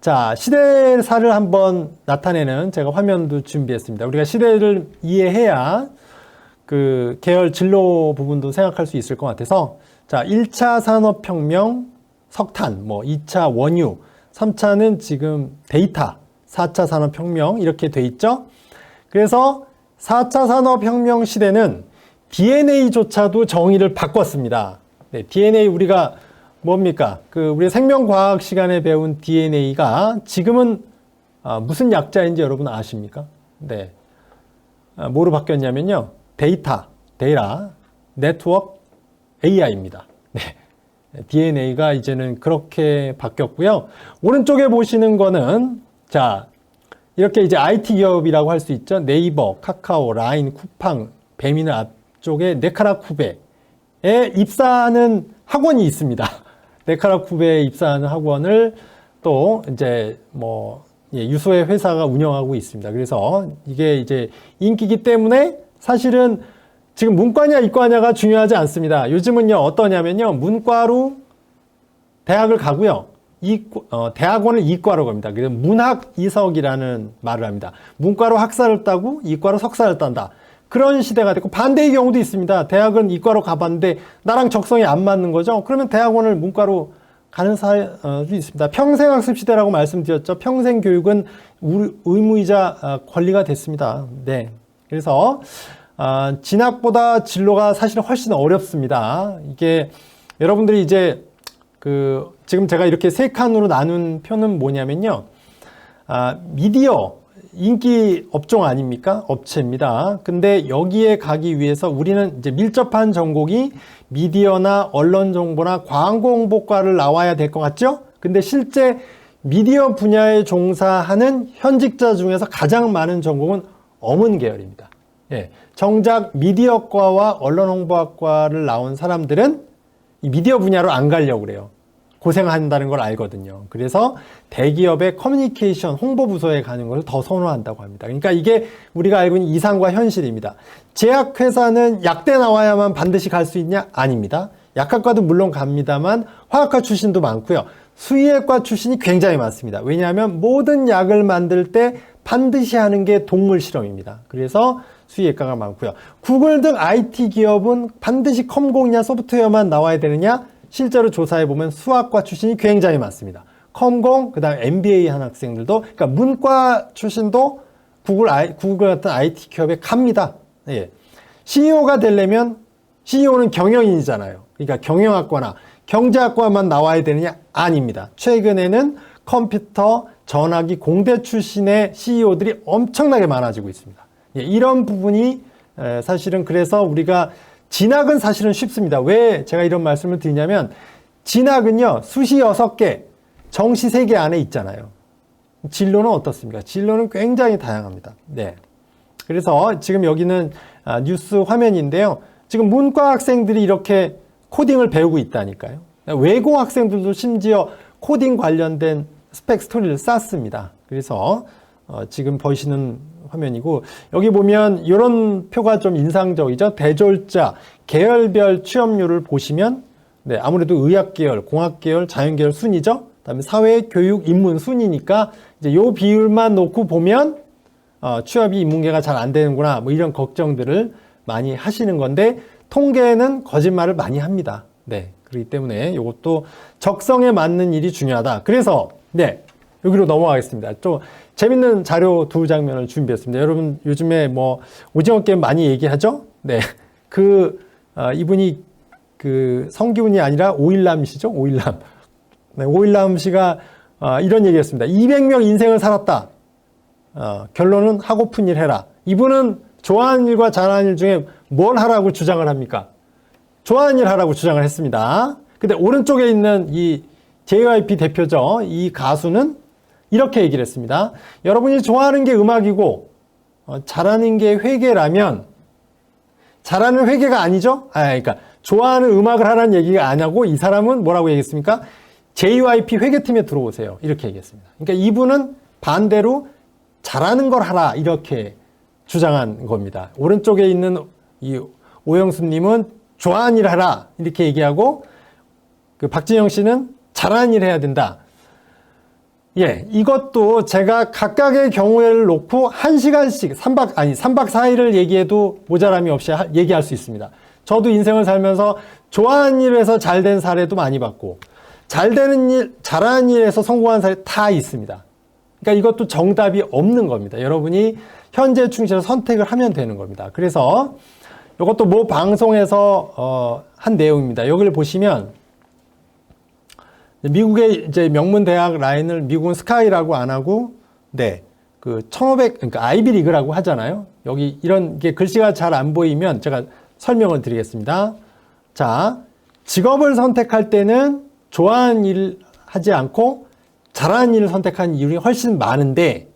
자, 시대사를 한번 나타내는 제가 화면도 준비했습니다. 우리가 시대를 이해해야 그 계열 진로 부분도 생각할 수 있을 것 같아서, 자, 1차 산업혁명, 석탄, 뭐 2차 원유, 3차는 지금 데이터, 4차 산업혁명 이렇게 돼 있죠. 그래서 4차 산업혁명 시대는 DNA조차도 정의를 바꿨습니다. 네, DNA 우리가 뭡니까? 우리 생명과학 시간에 배운 DNA가 지금은 무슨 약자인지 여러분 아십니까? 네. 뭐로 바뀌었냐면요. 데이터, 네트워크, AI입니다. 네. DNA가 이제는 그렇게 바뀌었고요. 오른쪽에 보시는 거는, 자, 이렇게 이제 IT 기업이라고 할 수 있죠. 네이버, 카카오, 라인, 쿠팡, 배민을 앞쪽에 네카라쿠베에 입사하는 학원이 있습니다. 네카라쿠베에 입사하는 학원을 또 이제 뭐 유소의 회사가 운영하고 있습니다. 그래서 이게 이제 인기이기 때문에 사실은 지금 문과냐 이과냐가 중요하지 않습니다. 요즘은요 어떠냐면요 문과로 대학을 가고요. 대학원을 이과로 갑니다. 그래서 문학 이석이라는 말을 합니다. 문과로 학사를 따고 이과로 석사를 딴다. 그런 시대가 됐고 반대의 경우도 있습니다. 대학은 이과로 가봤는데 나랑 적성이 안 맞는 거죠. 그러면 대학원을 문과로 가는 사람도 있습니다. 평생학습 시대라고 말씀드렸죠. 평생교육은 의무이자 권리가 됐습니다. 네, 그래서 진학보다 진로가 사실은 훨씬 어렵습니다. 이게 여러분들이 이제 지금 제가 이렇게 세 칸으로 나눈 표는 뭐냐면요. 미디어 인기 업종 아닙니까? 업체입니다. 근데 여기에 가기 위해서 우리는 이제 밀접한 전공이 미디어나 언론 정보나 광고 홍보과를 나와야 될 것 같죠? 근데 실제 미디어 분야에 종사하는 현직자 중에서 가장 많은 전공은 어문 계열입니다. 예, 정작 미디어과와 언론홍보학과를 나온 사람들은 이 미디어 분야로 안 가려고 그래요. 고생한다는 걸 알거든요. 그래서 대기업의 커뮤니케이션 홍보부서에 가는 것을 더 선호한다고 합니다. 그러니까 이게 우리가 알고 있는 이상과 현실입니다. 제약회사는 약대 나와야만 반드시 갈 수 있냐? 아닙니다. 약학과도 물론 갑니다만 화학과 출신도 많고요. 수의학과 출신이 굉장히 많습니다. 왜냐하면 모든 약을 만들 때 반드시 하는 게 동물 실험입니다. 그래서 수의학과가 많고요. 구글 등 IT 기업은 반드시 컴공이냐 소프트웨어만 나와야 되느냐? 실제로 조사해보면 수학과 출신이 굉장히 많습니다. 컴공, 그 다음에 MBA 한 학생들도, 그러니까 문과 출신도 구글 같은 IT 기업에 갑니다. 예. CEO가 되려면, CEO는 경영인이잖아요. 그러니까 경영학과나 경제학과만 나와야 되느냐? 아닙니다. 최근에는 컴퓨터, 전화기, 공대 출신의 CEO들이 엄청나게 많아지고 있습니다. 예, 이런 부분이 사실은 그래서 우리가 진학은 사실은 쉽습니다. 왜 제가 이런 말씀을 드리냐면 진학은요 수시 6개, 정시 3개 안에 있잖아요. 진로는 어떻습니까? 진로는 굉장히 다양합니다. 네. 그래서 지금 여기는 뉴스 화면인데요. 지금 문과 학생들이 이렇게 코딩을 배우고 있다니까요. 외고 학생들도 심지어 코딩 관련된 스펙 스토리를 쌌습니다. 그래서 지금 보시는 화면이고 여기 보면 이런 표가 좀 인상적이죠. 대졸자 계열별 취업률을 보시면 네, 아무래도 의학계열, 공학계열, 자연계열 순이죠. 그다음에 사회, 교육, 인문 순이니까 이제 요 비율만 놓고 보면 취업이 인문계가 잘 안 되는구나 뭐 이런 걱정들을 많이 하시는 건데 통계는 거짓말을 많이 합니다. 네, 그렇기 때문에 이것도 적성에 맞는 일이 중요하다. 그래서 네. 여기로 넘어가겠습니다. 좀 재밌는 자료 2장면을 준비했습니다. 여러분 요즘에 뭐 오징어 게임 많이 얘기하죠? 네. 이분이 성기훈이 아니라 오일남이시죠? 오일남. 네, 오일남 씨가 이런 얘기했습니다. 200명 인생을 살았다. 결론은 하고픈 일 해라. 이분은 좋아하는 일과 잘하는 일 중에 뭘 하라고 주장을 합니까? 좋아하는 일 하라고 주장을 했습니다. 근데 오른쪽에 있는 이 JYP 대표죠. 이 가수는 이렇게 얘기를 했습니다. 여러분이 좋아하는 게 음악이고 잘하는 게 회계라면 잘하는 회계가 아니죠? 그러니까 좋아하는 음악을 하라는 얘기가 아니고 이 사람은 뭐라고 얘기했습니까? JYP 회계팀에 들어오세요. 이렇게 얘기했습니다. 그러니까 이분은 반대로 잘하는 걸 하라 이렇게 주장한 겁니다. 오른쪽에 있는 이 오영수님은 좋아하는 일 하라 이렇게 얘기하고 박진영 씨는 잘하는 일 해야 된다. 예, 이것도 제가 각각의 경우를 놓고 1시간씩 3박 4일을 얘기해도 모자람이 없이 얘기할 수 있습니다. 저도 인생을 살면서 좋아하는 일에서 잘 된 사례도 많이 봤고, 잘 되는 일, 잘하는 일에서 성공한 사례 다 있습니다. 그러니까 이것도 정답이 없는 겁니다. 여러분이 현재 충실해서 선택을 하면 되는 겁니다. 그래서 이것도 뭐 방송에서 한 내용입니다. 여기를 보시면 미국의 이제 명문 대학 라인을 미국은 스카이라고 안 하고, 네, 그 1500, 그러니까 아이비리그라고 하잖아요. 여기 이런 게 글씨가 잘 안 보이면 제가 설명을 드리겠습니다. 자, 직업을 선택할 때는 좋아하는 일을 하지 않고 잘하는 일을 선택한 이율이 훨씬 많은데,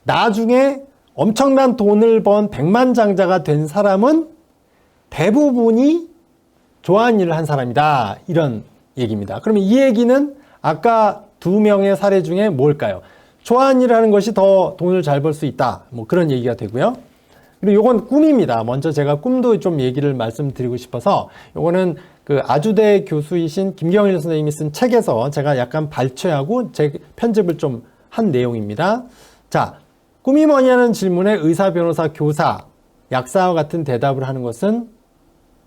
나중에 엄청난 돈을 번 백만장자가 된 사람은 대부분이 좋아하는 일을 한 사람이다. 이런 얘기입니다. 그러면 이 얘기는 아까 두 명의 사례 중에 뭘까요? 좋아하는 일을 하는 것이 더 돈을 잘 벌 수 있다. 뭐 그런 얘기가 되고요. 그리고 이건 꿈입니다. 먼저 제가 꿈도 좀 얘기를 말씀드리고 싶어서, 이거는 그 아주대 교수이신 김경일 선생님이 쓴 책에서 제가 약간 발췌하고 제 편집을 좀 한 내용입니다. 자, 꿈이 뭐냐는 질문에 의사, 변호사, 교사, 약사와 같은 대답을 하는 것은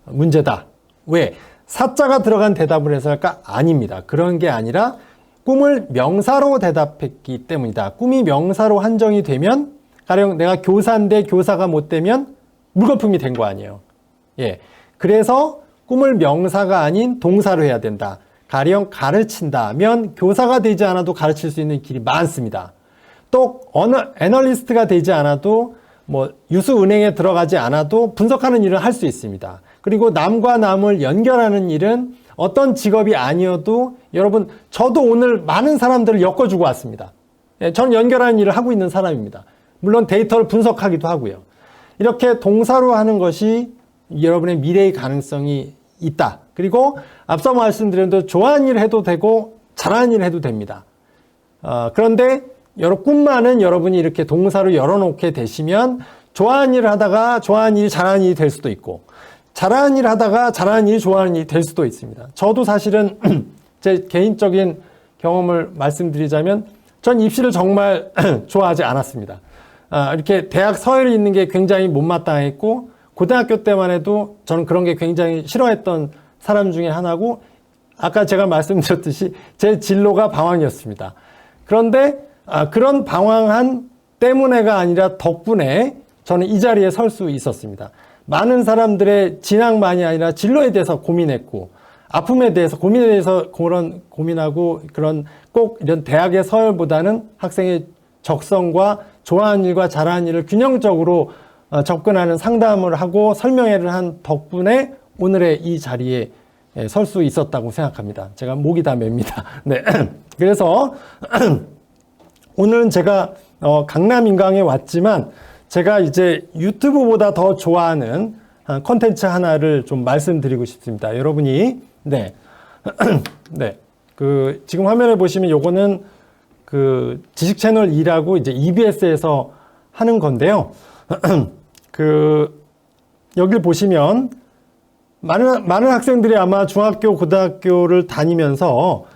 문제다. 왜? 사자가 들어간 대답을 해서 할까? 아닙니다. 그런 게 아니라 꿈을 명사로 대답했기 때문이다. 꿈이 명사로 한정이 되면, 가령 내가 교사인데 교사가 못 되면 물거품이 된 거 아니에요. 예. 그래서 꿈을 명사가 아닌 동사로 해야 된다. 가령 가르친다면 교사가 되지 않아도 가르칠 수 있는 길이 많습니다. 또 애널리스트가 되지 않아도, 뭐 유수은행에 들어가지 않아도 분석하는 일을 할 수 있습니다. 그리고 남과 남을 연결하는 일은 어떤 직업이 아니어도, 여러분, 저도 오늘 많은 사람들을 엮어주고 왔습니다. 예, 저는 연결하는 일을 하고 있는 사람입니다. 물론 데이터를 분석하기도 하고요. 이렇게 동사로 하는 것이 여러분의 미래의 가능성이 있다. 그리고 앞서 말씀드린 대로 좋아하는 일을 해도 되고 잘하는 일을 해도 됩니다. 그런데 꿈만은 여러분이 이렇게 동사로 열어놓게 되시면 좋아하는 일을 하다가 좋아하는 일이 잘하는 일이 될 수도 있고, 잘하는 일을 하다가 잘하는 일이 좋아하는 일이 될 수도 있습니다. 저도 사실은 제 개인적인 경험을 말씀드리자면, 전 입시를 정말 좋아하지 않았습니다. 이렇게 대학 서열이 있는 게 굉장히 못마땅했고, 고등학교 때만 해도 저는 그런 게 굉장히 싫어했던 사람 중에 하나고, 아까 제가 말씀드렸듯이 제 진로가 방황이었습니다. 그런데 그런 방황한 때문에가 아니라 덕분에 저는 이 자리에 설 수 있었습니다. 많은 사람들의 진학만이 아니라 진로에 대해서 고민했고, 아픔에 대해서 고민하고, 그런 꼭 이런 대학의 서열보다는 학생의 적성과 좋아하는 일과 잘하는 일을 균형적으로 접근하는 상담을 하고 설명회를 한 덕분에 오늘의 이 자리에 설 수 있었다고 생각합니다. 제가 목이 다 맵니다. 네. 그래서 오늘은 제가 강남 인강에 왔지만, 제가 이제 유튜브보다 더 좋아하는 콘텐츠 하나를 좀 말씀드리고 싶습니다. 여러분이, 네. 네. 지금 화면에 보시면 요거는 지식 채널 2라고 이제 EBS에서 하는 건데요. 여길 보시면 많은 학생들이 아마 중학교, 고등학교를 다니면서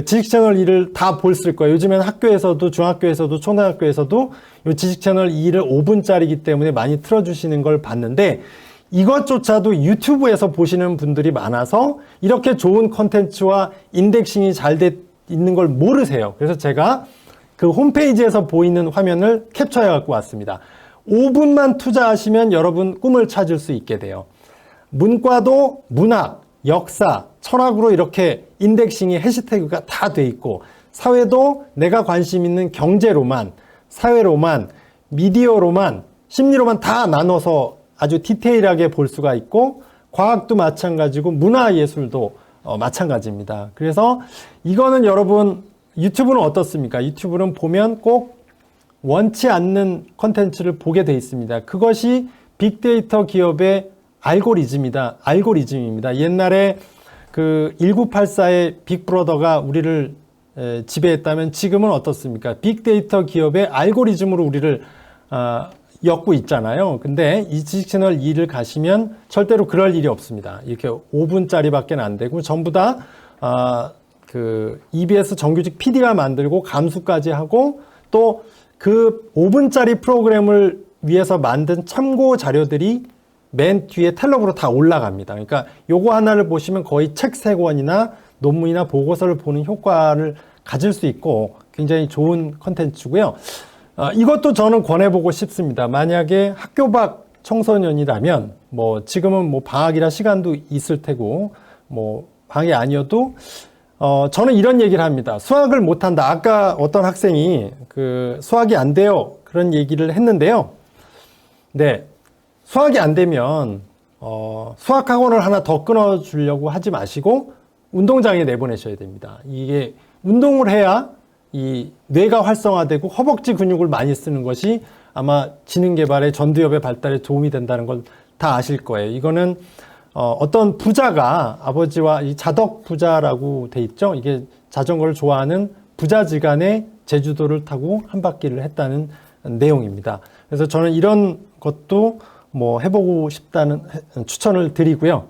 지식 채널 2를 다 보실 거예요. 요즘에는 학교에서도, 중학교에서도, 초등학교에서도 이 지식 채널 2를 5분짜리이기 때문에 많이 틀어주시는 걸 봤는데, 이것조차도 유튜브에서 보시는 분들이 많아서 이렇게 좋은 콘텐츠와 인덱싱이 잘 돼 있는 걸 모르세요. 그래서 제가 그 홈페이지에서 보이는 화면을 캡처해 갖고 왔습니다. 5분만 투자하시면 여러분 꿈을 찾을 수 있게 돼요. 문과도 문학, 역사, 철학으로 이렇게 인덱싱이 해시태그가 다 돼 있고, 사회도 내가 관심 있는 경제로만, 사회로만, 미디어로만, 심리로만 다 나눠서 아주 디테일하게 볼 수가 있고, 과학도 마찬가지고 문화예술도 마찬가지입니다. 그래서 이거는 여러분, 유튜브는 어떻습니까? 유튜브는 보면 꼭 원치 않는 콘텐츠를 보게 돼 있습니다. 그것이 빅데이터 기업의 알고리즘입니다. 옛날에 1984의 빅브러더가 우리를 지배했다면 지금은 어떻습니까? 빅데이터 기업의 알고리즘으로 우리를 엮고 있잖아요. 근데 이 지식 채널 2를 가시면 절대로 그럴 일이 없습니다. 이렇게 5분짜리밖에 안 되고 전부 다 그 EBS 정규직 PD가 만들고 감수까지 하고 또 그 5분짜리 프로그램을 위해서 만든 참고 자료들이 맨 뒤에 텔럽으로 다 올라갑니다. 그러니까 요거 하나를 보시면 거의 책 3권이나 논문이나 보고서를 보는 효과를 가질 수 있고 굉장히 좋은 컨텐츠고요. 이것도 저는 권해보고 싶습니다. 만약에 학교 밖 청소년이라면 뭐 지금은 뭐 방학이라 시간도 있을 테고 뭐 방학이 아니어도 저는 이런 얘기를 합니다. 수학을 못한다. 아까 어떤 학생이 그 수학이 안 돼요. 그런 얘기를 했는데요. 네. 수학이 안 되면 수학 학원을 하나 더 끊어주려고 하지 마시고 운동장에 내보내셔야 됩니다. 이게 운동을 해야 이 뇌가 활성화되고 허벅지 근육을 많이 쓰는 것이 아마 지능 개발에 전두엽의 발달에 도움이 된다는 걸 다 아실 거예요. 이거는 어떤 부자가 아버지와 이 자덕 부자라고 돼 있죠. 이게 자전거를 좋아하는 부자지간에 제주도를 타고 한 바퀴를 했다는 내용입니다. 그래서 저는 이런 것도 뭐 해보고 싶다는 추천을 드리고요.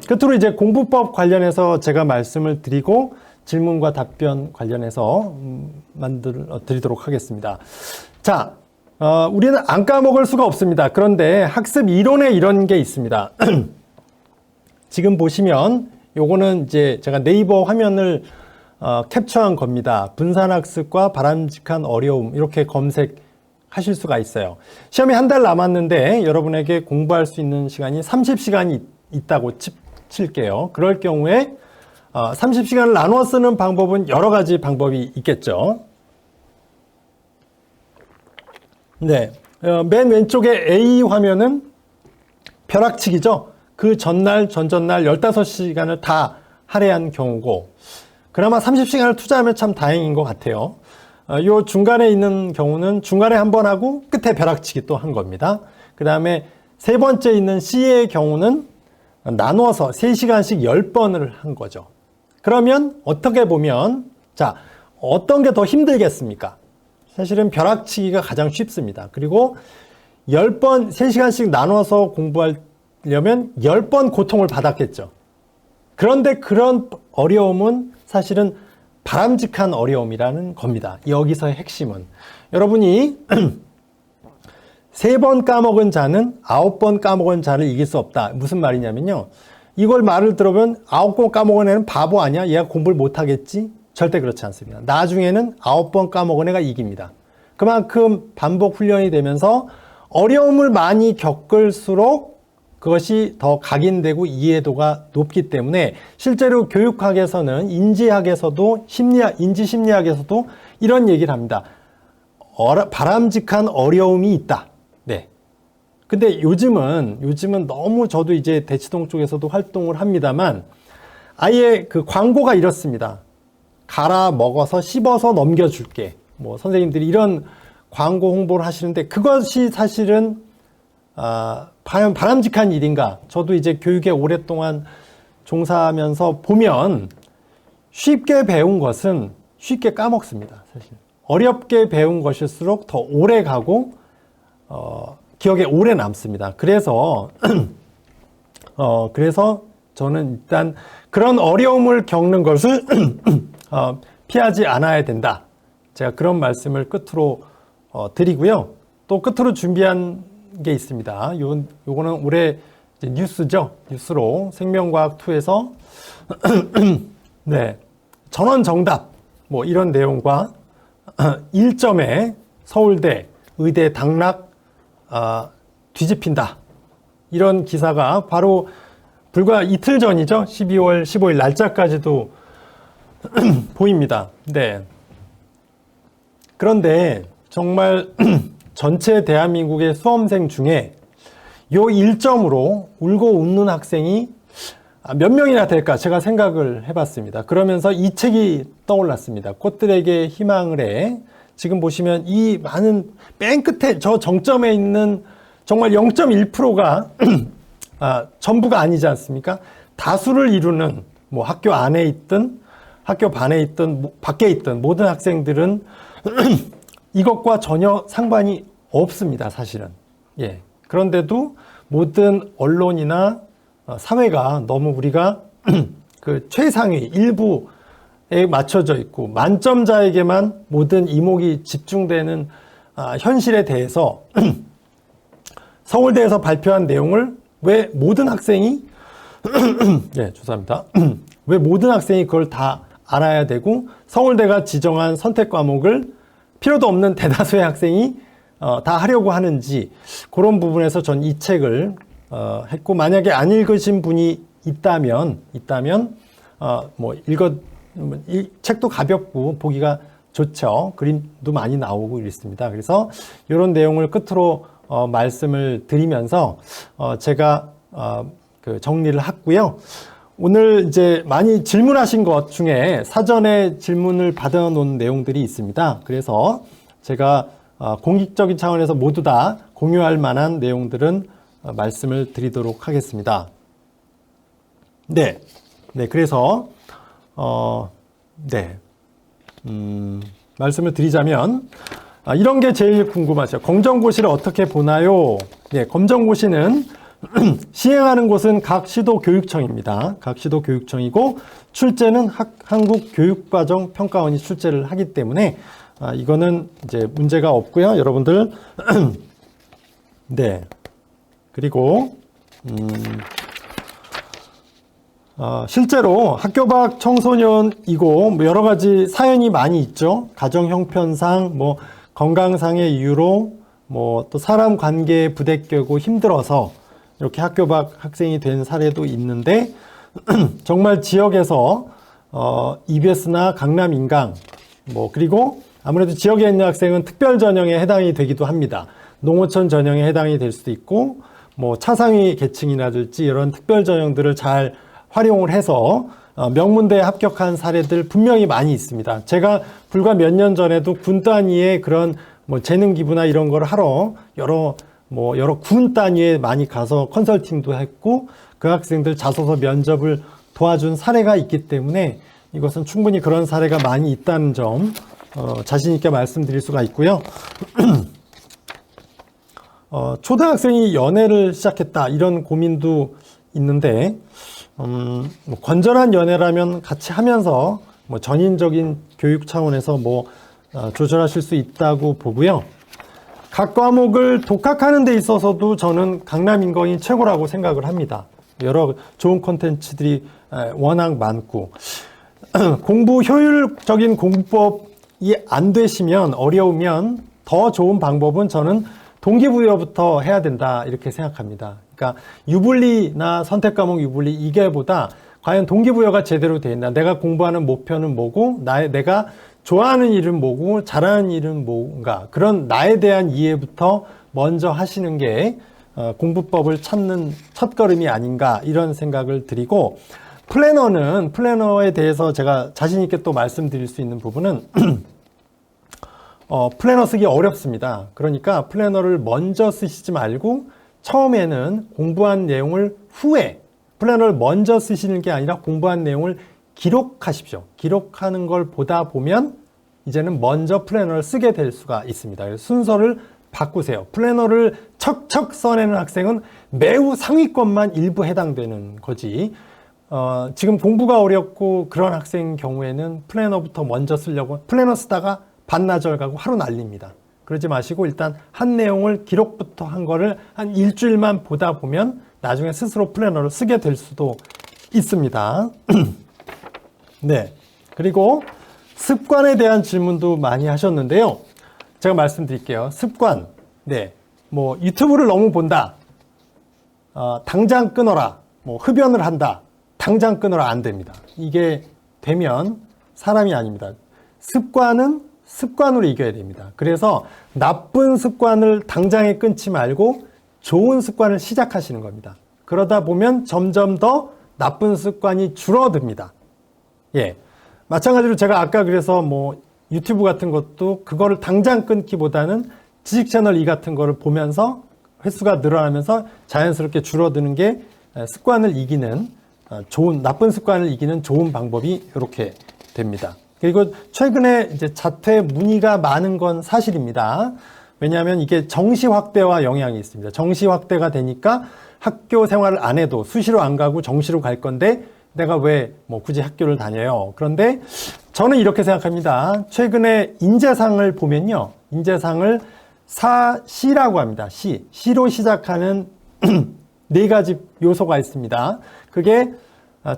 끝으로 이제 공부법 관련해서 제가 말씀을 드리고 질문과 답변 관련해서 드리도록 하겠습니다. 자, 우리는 안 까먹을 수가 없습니다. 그런데 학습 이론에 이런 게 있습니다. 지금 보시면 요거는 이제 제가 네이버 화면을 캡처한 겁니다. 분산학습과 바람직한 어려움 이렇게 검색하실 수가 있어요. 시험이 한 달 남았는데 여러분에게 공부할 수 있는 시간이 30시간이 있다고 칠게요. 그럴 경우에 30시간을 나누어 쓰는 방법은 여러 가지 방법이 있겠죠. 네, 맨 왼쪽에 A 화면은 벼락치기죠. 그 전날, 전전날 15시간을 다 할애한 경우고 그나마 30시간을 투자하면 참 다행인 것 같아요. 요 중간에 있는 경우는 중간에 한 번 하고 끝에 벼락치기 또 한 겁니다. 그 다음에 세 번째 있는 C의 경우는 나누어서 3시간씩 10번을 한 거죠. 그러면 어떻게 보면 자, 어떤 게 더 힘들겠습니까? 사실은 벼락치기가 가장 쉽습니다. 그리고 10번, 3시간씩 나눠서 공부하려면 10번 고통을 받았겠죠. 그런데 그런 어려움은 사실은 바람직한 어려움이라는 겁니다. 여기서의 핵심은. 여러분이 3번 까먹은 자는 9번 까먹은 자를 이길 수 없다. 무슨 말이냐면요. 이걸 말을 들어보면 9번 까먹은 애는 바보 아니야? 얘가 공부를 못하겠지? 절대 그렇지 않습니다. 나중에는 9번 까먹은 애가 이깁니다. 그만큼 반복 훈련이 되면서 어려움을 많이 겪을수록 그것이 더 각인되고 이해도가 높기 때문에 실제로 교육학에서는 인지학에서도 인지심리학에서도 이런 얘기를 합니다. 바람직한 어려움이 있다. 네. 근데 요즘은 너무 저도 이제 대치동 쪽에서도 활동을 합니다만 아예 그 광고가 이렇습니다. 갈아 먹어서 씹어서 넘겨줄게. 뭐 선생님들이 이런 광고 홍보를 하시는데 그것이 사실은 과연 바람직한 일인가? 저도 이제 교육에 오랫동안 종사하면서 보면 쉽게 배운 것은 쉽게 까먹습니다. 사실 어렵게 배운 것일수록 더 오래 가고 기억에 오래 남습니다. 그래서 저는 일단 그런 어려움을 겪는 것을 피하지 않아야 된다. 제가 그런 말씀을 끝으로 드리고요. 또 끝으로 준비한 게 있습니다. 요거는 올해 이제 뉴스죠. 뉴스로 생명과학2에서 네, 전원 정답 뭐 이런 내용과 1점에 서울대 의대 당락 뒤집힌다. 이런 기사가 바로 불과 이틀 전이죠. 12월 15일 날짜까지도 보입니다. 네. 그런데 정말 전체 대한민국의 수험생 중에 요 1점으로 울고 웃는 학생이 몇 명이나 될까 제가 생각을 해봤습니다. 그러면서 이 책이 떠올랐습니다. 꽃들에게 희망을 해. 지금 보시면 이 많은 맨 끝에 저 정점에 있는 정말 0.1%가 전부가 아니지 않습니까? 다수를 이루는 뭐 학교 안에 있든 학교 반에 있든 밖에 있든 모든 학생들은 이것과 전혀 상관이 없습니다. 사실은. 예. 그런데도 모든 언론이나 사회가 너무 우리가 그 최상위 일부 맞춰져 있고 만점자에게만 모든 이목이 집중되는 현실에 대해서 서울대에서 발표한 내용을 왜 모든 학생이 네, 죄송합니다. 왜 모든 학생이 그걸 다 알아야 되고 서울대가 지정한 선택 과목을 필요도 없는 대다수의 학생이 다 하려고 하는지 그런 부분에서 전 이 책을 했고 만약에 안 읽으신 분이 있다면 이 책도 가볍고 보기가 좋죠. 그림도 많이 나오고 이랬습니다. 그래서 이런 내용을 끝으로 말씀을 드리면서 제가 그 정리를 했고요. 오늘 이제 많이 질문하신 것 중에 사전에 질문을 받아놓은 내용들이 있습니다. 그래서 제가 공익적인 차원에서 모두 다 공유할 만한 내용들은 말씀을 드리도록 하겠습니다. 네, 그래서 말씀을 드리자면 이런 게 제일 궁금하죠. 검정고시를 어떻게 보나요? 네, 검정고시는 시행하는 곳은 각 시도 교육청입니다. 각 시도 교육청이고 출제는 한국교육과정평가원이 출제를 하기 때문에 이거는 이제 문제가 없고요. 여러분들 네, 그리고 실제로 학교 밖 청소년이고 여러 가지 사연이 많이 있죠. 가정 형편상, 건강상의 이유로, 또 사람 관계에 부대껴고 힘들어서 이렇게 학교 밖 학생이 된 사례도 있는데 정말 지역에서 EBS나 강남 인강, 그리고 아무래도 지역에 있는 학생은 특별 전형에 해당이 되기도 합니다. 농어촌 전형에 해당이 될 수도 있고, 차상위 계층이라든지 이런 특별 전형들을 잘 활용을 해서 명문대에 합격한 사례들 분명히 많이 있습니다. 제가 불과 몇 년 전에도 군 단위의 그런 재능 기부나 이런 걸 하러 여러 군 단위에 많이 가서 컨설팅도 했고 그 학생들 자소서 면접을 도와준 사례가 있기 때문에 이것은 충분히 그런 사례가 많이 있다는 점 자신 있게 말씀드릴 수가 있고요. 초등학생이 연애를 시작했다 이런 고민도 있는데 건전한 연애라면 같이 하면서 전인적인 교육 차원에서 조절하실 수 있다고 보고요. 각 과목을 독학하는 데 있어서도 저는 강남인강이 최고라고 생각을 합니다. 여러 좋은 콘텐츠들이 워낙 많고 공부 효율적인 공부법이 안 되시면 어려우면 더 좋은 방법은 저는 동기부여부터 해야 된다 이렇게 생각합니다. 그러니까 유불리나 선택과목 유불리 이게보다 과연 동기부여가 제대로 돼 있나, 내가 공부하는 목표는 뭐고 내가 좋아하는 일은 뭐고 잘하는 일은 뭔가, 그런 나에 대한 이해부터 먼저 하시는 게 공부법을 찾는 첫걸음이 아닌가 이런 생각을 드리고, 플래너에 대해서 제가 자신 있게 또 말씀드릴 수 있는 부분은 플래너 쓰기 어렵습니다. 그러니까 플래너를 먼저 쓰시지 말고 처음에는 공부한 내용을 후에 플래너를 먼저 쓰시는 게 아니라 공부한 내용을 기록하십시오. 기록하는 걸 보다 보면 이제는 먼저 플래너를 쓰게 될 수가 있습니다. 그래서 순서를 바꾸세요. 플래너를 척척 써내는 학생은 매우 상위권만 일부 해당되는 거지. 지금 공부가 어렵고 그런 학생 경우에는 플래너부터 먼저 쓰려고 플래너 쓰다가 반나절 가고 하루 날립니다. 그러지 마시고 일단 한 내용을 기록부터 한 거를 한 일주일만 보다 보면 나중에 스스로 플래너를 쓰게 될 수도 있습니다. 네. 그리고 습관에 대한 질문도 많이 하셨는데요. 제가 말씀드릴게요. 습관. 네. 유튜브를 너무 본다. 당장 끊어라. 흡연을 한다. 당장 끊어라. 안 됩니다. 이게 되면 사람이 아닙니다. 습관은 습관으로 이겨야 됩니다. 그래서 나쁜 습관을 당장에 끊지 말고 좋은 습관을 시작하시는 겁니다. 그러다 보면 점점 더 나쁜 습관이 줄어듭니다. 예. 마찬가지로 제가 아까 그래서 유튜브 같은 것도 그거를 당장 끊기보다는 지식 채널 같은 거를 보면서 횟수가 늘어나면서 자연스럽게 줄어드는 게 습관을 이기는 나쁜 습관을 이기는 좋은 방법이 이렇게 됩니다. 그리고 최근에 이제 자퇴 문의가 많은 건 사실입니다. 왜냐하면 이게 정시 확대와 영향이 있습니다. 정시 확대가 되니까 학교 생활을 안 해도 수시로 안 가고 정시로 갈 건데 내가 왜 뭐 굳이 학교를 다녀요? 그런데 저는 이렇게 생각합니다. 최근에 인재상을 보면요. 인재상을 C라고 합니다. C로 시작하는 네 가지 요소가 있습니다. 그게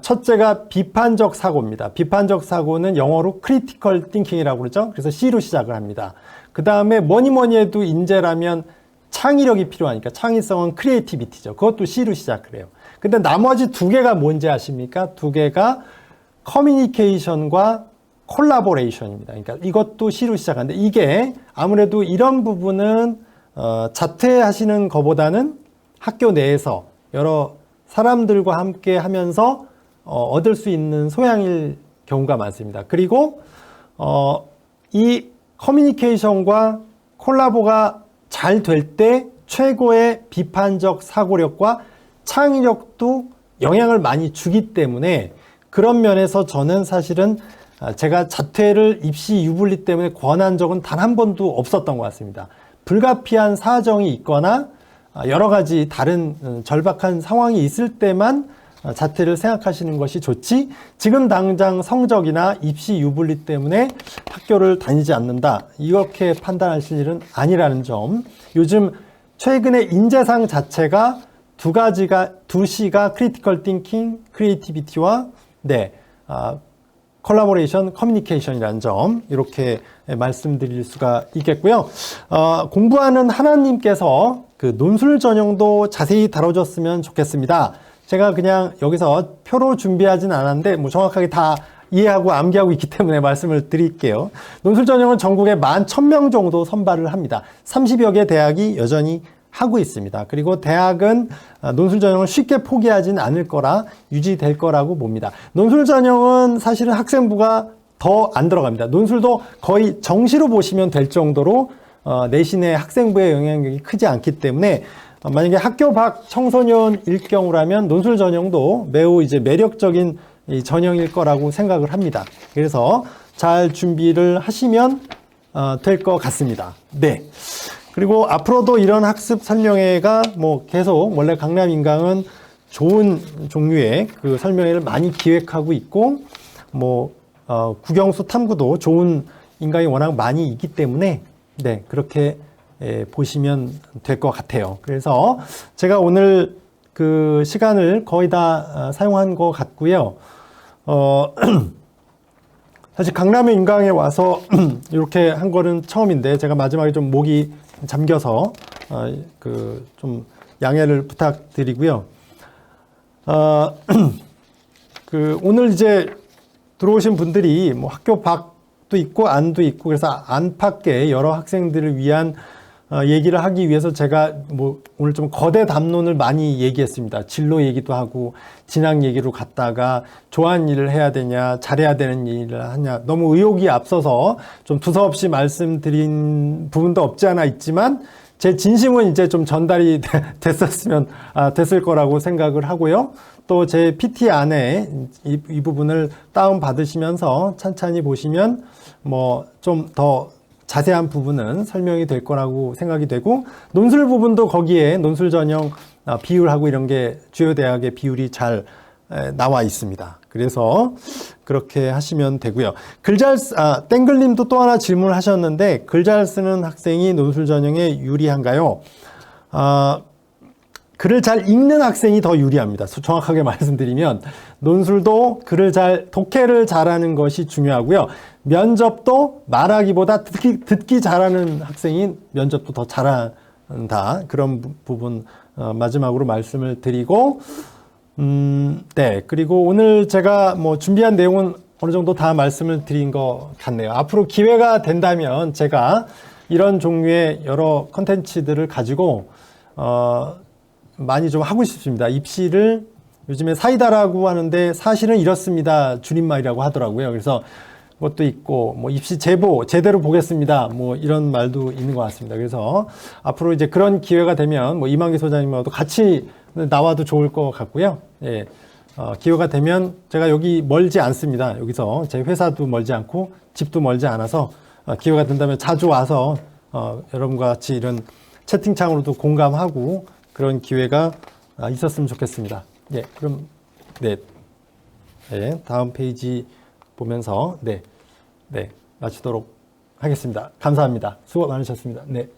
첫째가 비판적 사고입니다. 비판적 사고는 영어로 critical thinking이라고 그러죠. 그래서 C로 시작을 합니다. 그 다음에 뭐니 해도 인재라면 창의력이 필요하니까 창의성은 creativity죠. 그것도 C로 시작을 해요. 근데 나머지 두 개가 뭔지 아십니까? 두 개가 커뮤니케이션과 콜라보레이션입니다. 그러니까 이것도 C로 시작하는데 이게 아무래도 이런 부분은 자퇴하시는 것보다는 학교 내에서 여러 사람들과 함께 하면서 얻을 수 있는 소양일 경우가 많습니다. 그리고 이 커뮤니케이션과 콜라보가 잘 될 때 최고의 비판적 사고력과 창의력도 영향을 많이 주기 때문에 그런 면에서 저는 사실은 제가 자퇴를 입시 유불리 때문에 권한 적은 단 한 번도 없었던 것 같습니다. 불가피한 사정이 있거나 여러 가지 다른 절박한 상황이 있을 때만 자퇴를 생각하시는 것이 좋지 지금 당장 성적이나 입시 유불리 때문에 학교를 다니지 않는다 이렇게 판단하실 일은 아니라는 점. 요즘 최근에 인재상 자체가 두 C가 크리티컬 띵킹, 크리에이티비티와 콜라보레이션, 커뮤니케이션이라는 점 이렇게 말씀드릴 수가 있겠고요. 공부하는 하나님께서 그 논술 전형도 자세히 다뤄줬으면 좋겠습니다. 제가 그냥 여기서 표로 준비하진 않았는데 뭐 정확하게 다 이해하고 암기하고 있기 때문에 말씀을 드릴게요. 논술 전형은 전국에 11,000명 정도 선발을 합니다. 30여 개 대학이 여전히 하고 있습니다. 그리고 대학은 논술 전형을 쉽게 포기하진 않을 거라 유지될 거라고 봅니다. 논술 전형은 사실은 학생부가 더 안 들어갑니다. 논술도 거의 정시로 보시면 될 정도로 내신의 학생부의 영향력이 크지 않기 때문에 만약에 학교 밖 청소년일 경우라면 논술 전형도 매우 이제 매력적인 이 전형일 거라고 생각을 합니다. 그래서 잘 준비를 하시면 될 것 같습니다. 네. 그리고 앞으로도 이런 학습 설명회가 뭐 계속 원래 강남인강은 좋은 종류의 그 설명회를 많이 기획하고 있고 뭐 국영수 탐구도 좋은 인강이 워낙 많이 있기 때문에 네 그렇게 보시면 될 것 같아요. 그래서 제가 오늘 그 시간을 거의 다 사용한 것 같고요. 사실 강남의 인강에 와서 이렇게 한 거는 처음인데 제가 마지막에 좀 목이 잠겨서 그 좀 양해를 부탁드리고요. 그 오늘 이제 들어오신 분들이 뭐 학교 밖도 있고 안도 있고 그래서 안팎의 여러 학생들을 위한 얘기를 하기 위해서 제가 뭐 오늘 좀 거대 담론을 많이 얘기했습니다. 진로 얘기도 하고 진학 얘기로 갔다가 좋아하는 일을 해야 되냐 잘해야 되는 일을 하냐 너무 의욕이 앞서서 좀 두서없이 말씀드린 부분도 없지 않아 있지만 제 진심은 이제 좀 전달이 됐을 거라고 생각을 하고요. 또 제 PT 안에 이 부분을 다운 받으시면서 찬찬히 보시면 뭐 좀 더 자세한 부분은 설명이 될 거라고 생각이 되고 논술 부분도 거기에 논술 전형 비율하고 이런 게 주요 대학의 비율이 잘 나와 있습니다. 그래서 그렇게 하시면 되고요. 땡글님도 또 하나 질문을 하셨는데 글 잘 쓰는 학생이 논술 전형에 유리한가요? 글을 잘 읽는 학생이 더 유리합니다. 정확하게 말씀드리면 논술도 독해를 잘하는 것이 중요하고요. 면접도 말하기보다 듣기 잘하는 학생이 면접도 더 잘한다. 그런 부분 마지막으로 말씀을 드리고 네. 그리고 오늘 제가 뭐 준비한 내용은 어느 정도 다 말씀을 드린 것 같네요. 앞으로 기회가 된다면 제가 이런 종류의 여러 컨텐츠들을 가지고 많이 좀 하고 싶습니다. 입시를 요즘에 사이다라고 하는데 사실은 이렇습니다. 줄임말이라고 하더라고요. 그래서 그것도 있고 뭐 입시 제대로 보겠습니다. 뭐 이런 말도 있는 것 같습니다. 그래서 앞으로 이제 그런 기회가 되면 뭐 이만기 소장님하고도 같이 나와도 좋을 것 같고요. 예. 기회가 되면 제가 여기 멀지 않습니다. 여기서 제 회사도 멀지 않고 집도 멀지 않아서 기회가 된다면 자주 와서 여러분과 같이 이런 채팅창으로도 공감하고 그런 기회가 있었으면 좋겠습니다. 예, 그럼 네. 네, 다음 페이지 보면서 네, 마치도록 하겠습니다. 감사합니다. 수고 많으셨습니다. 네.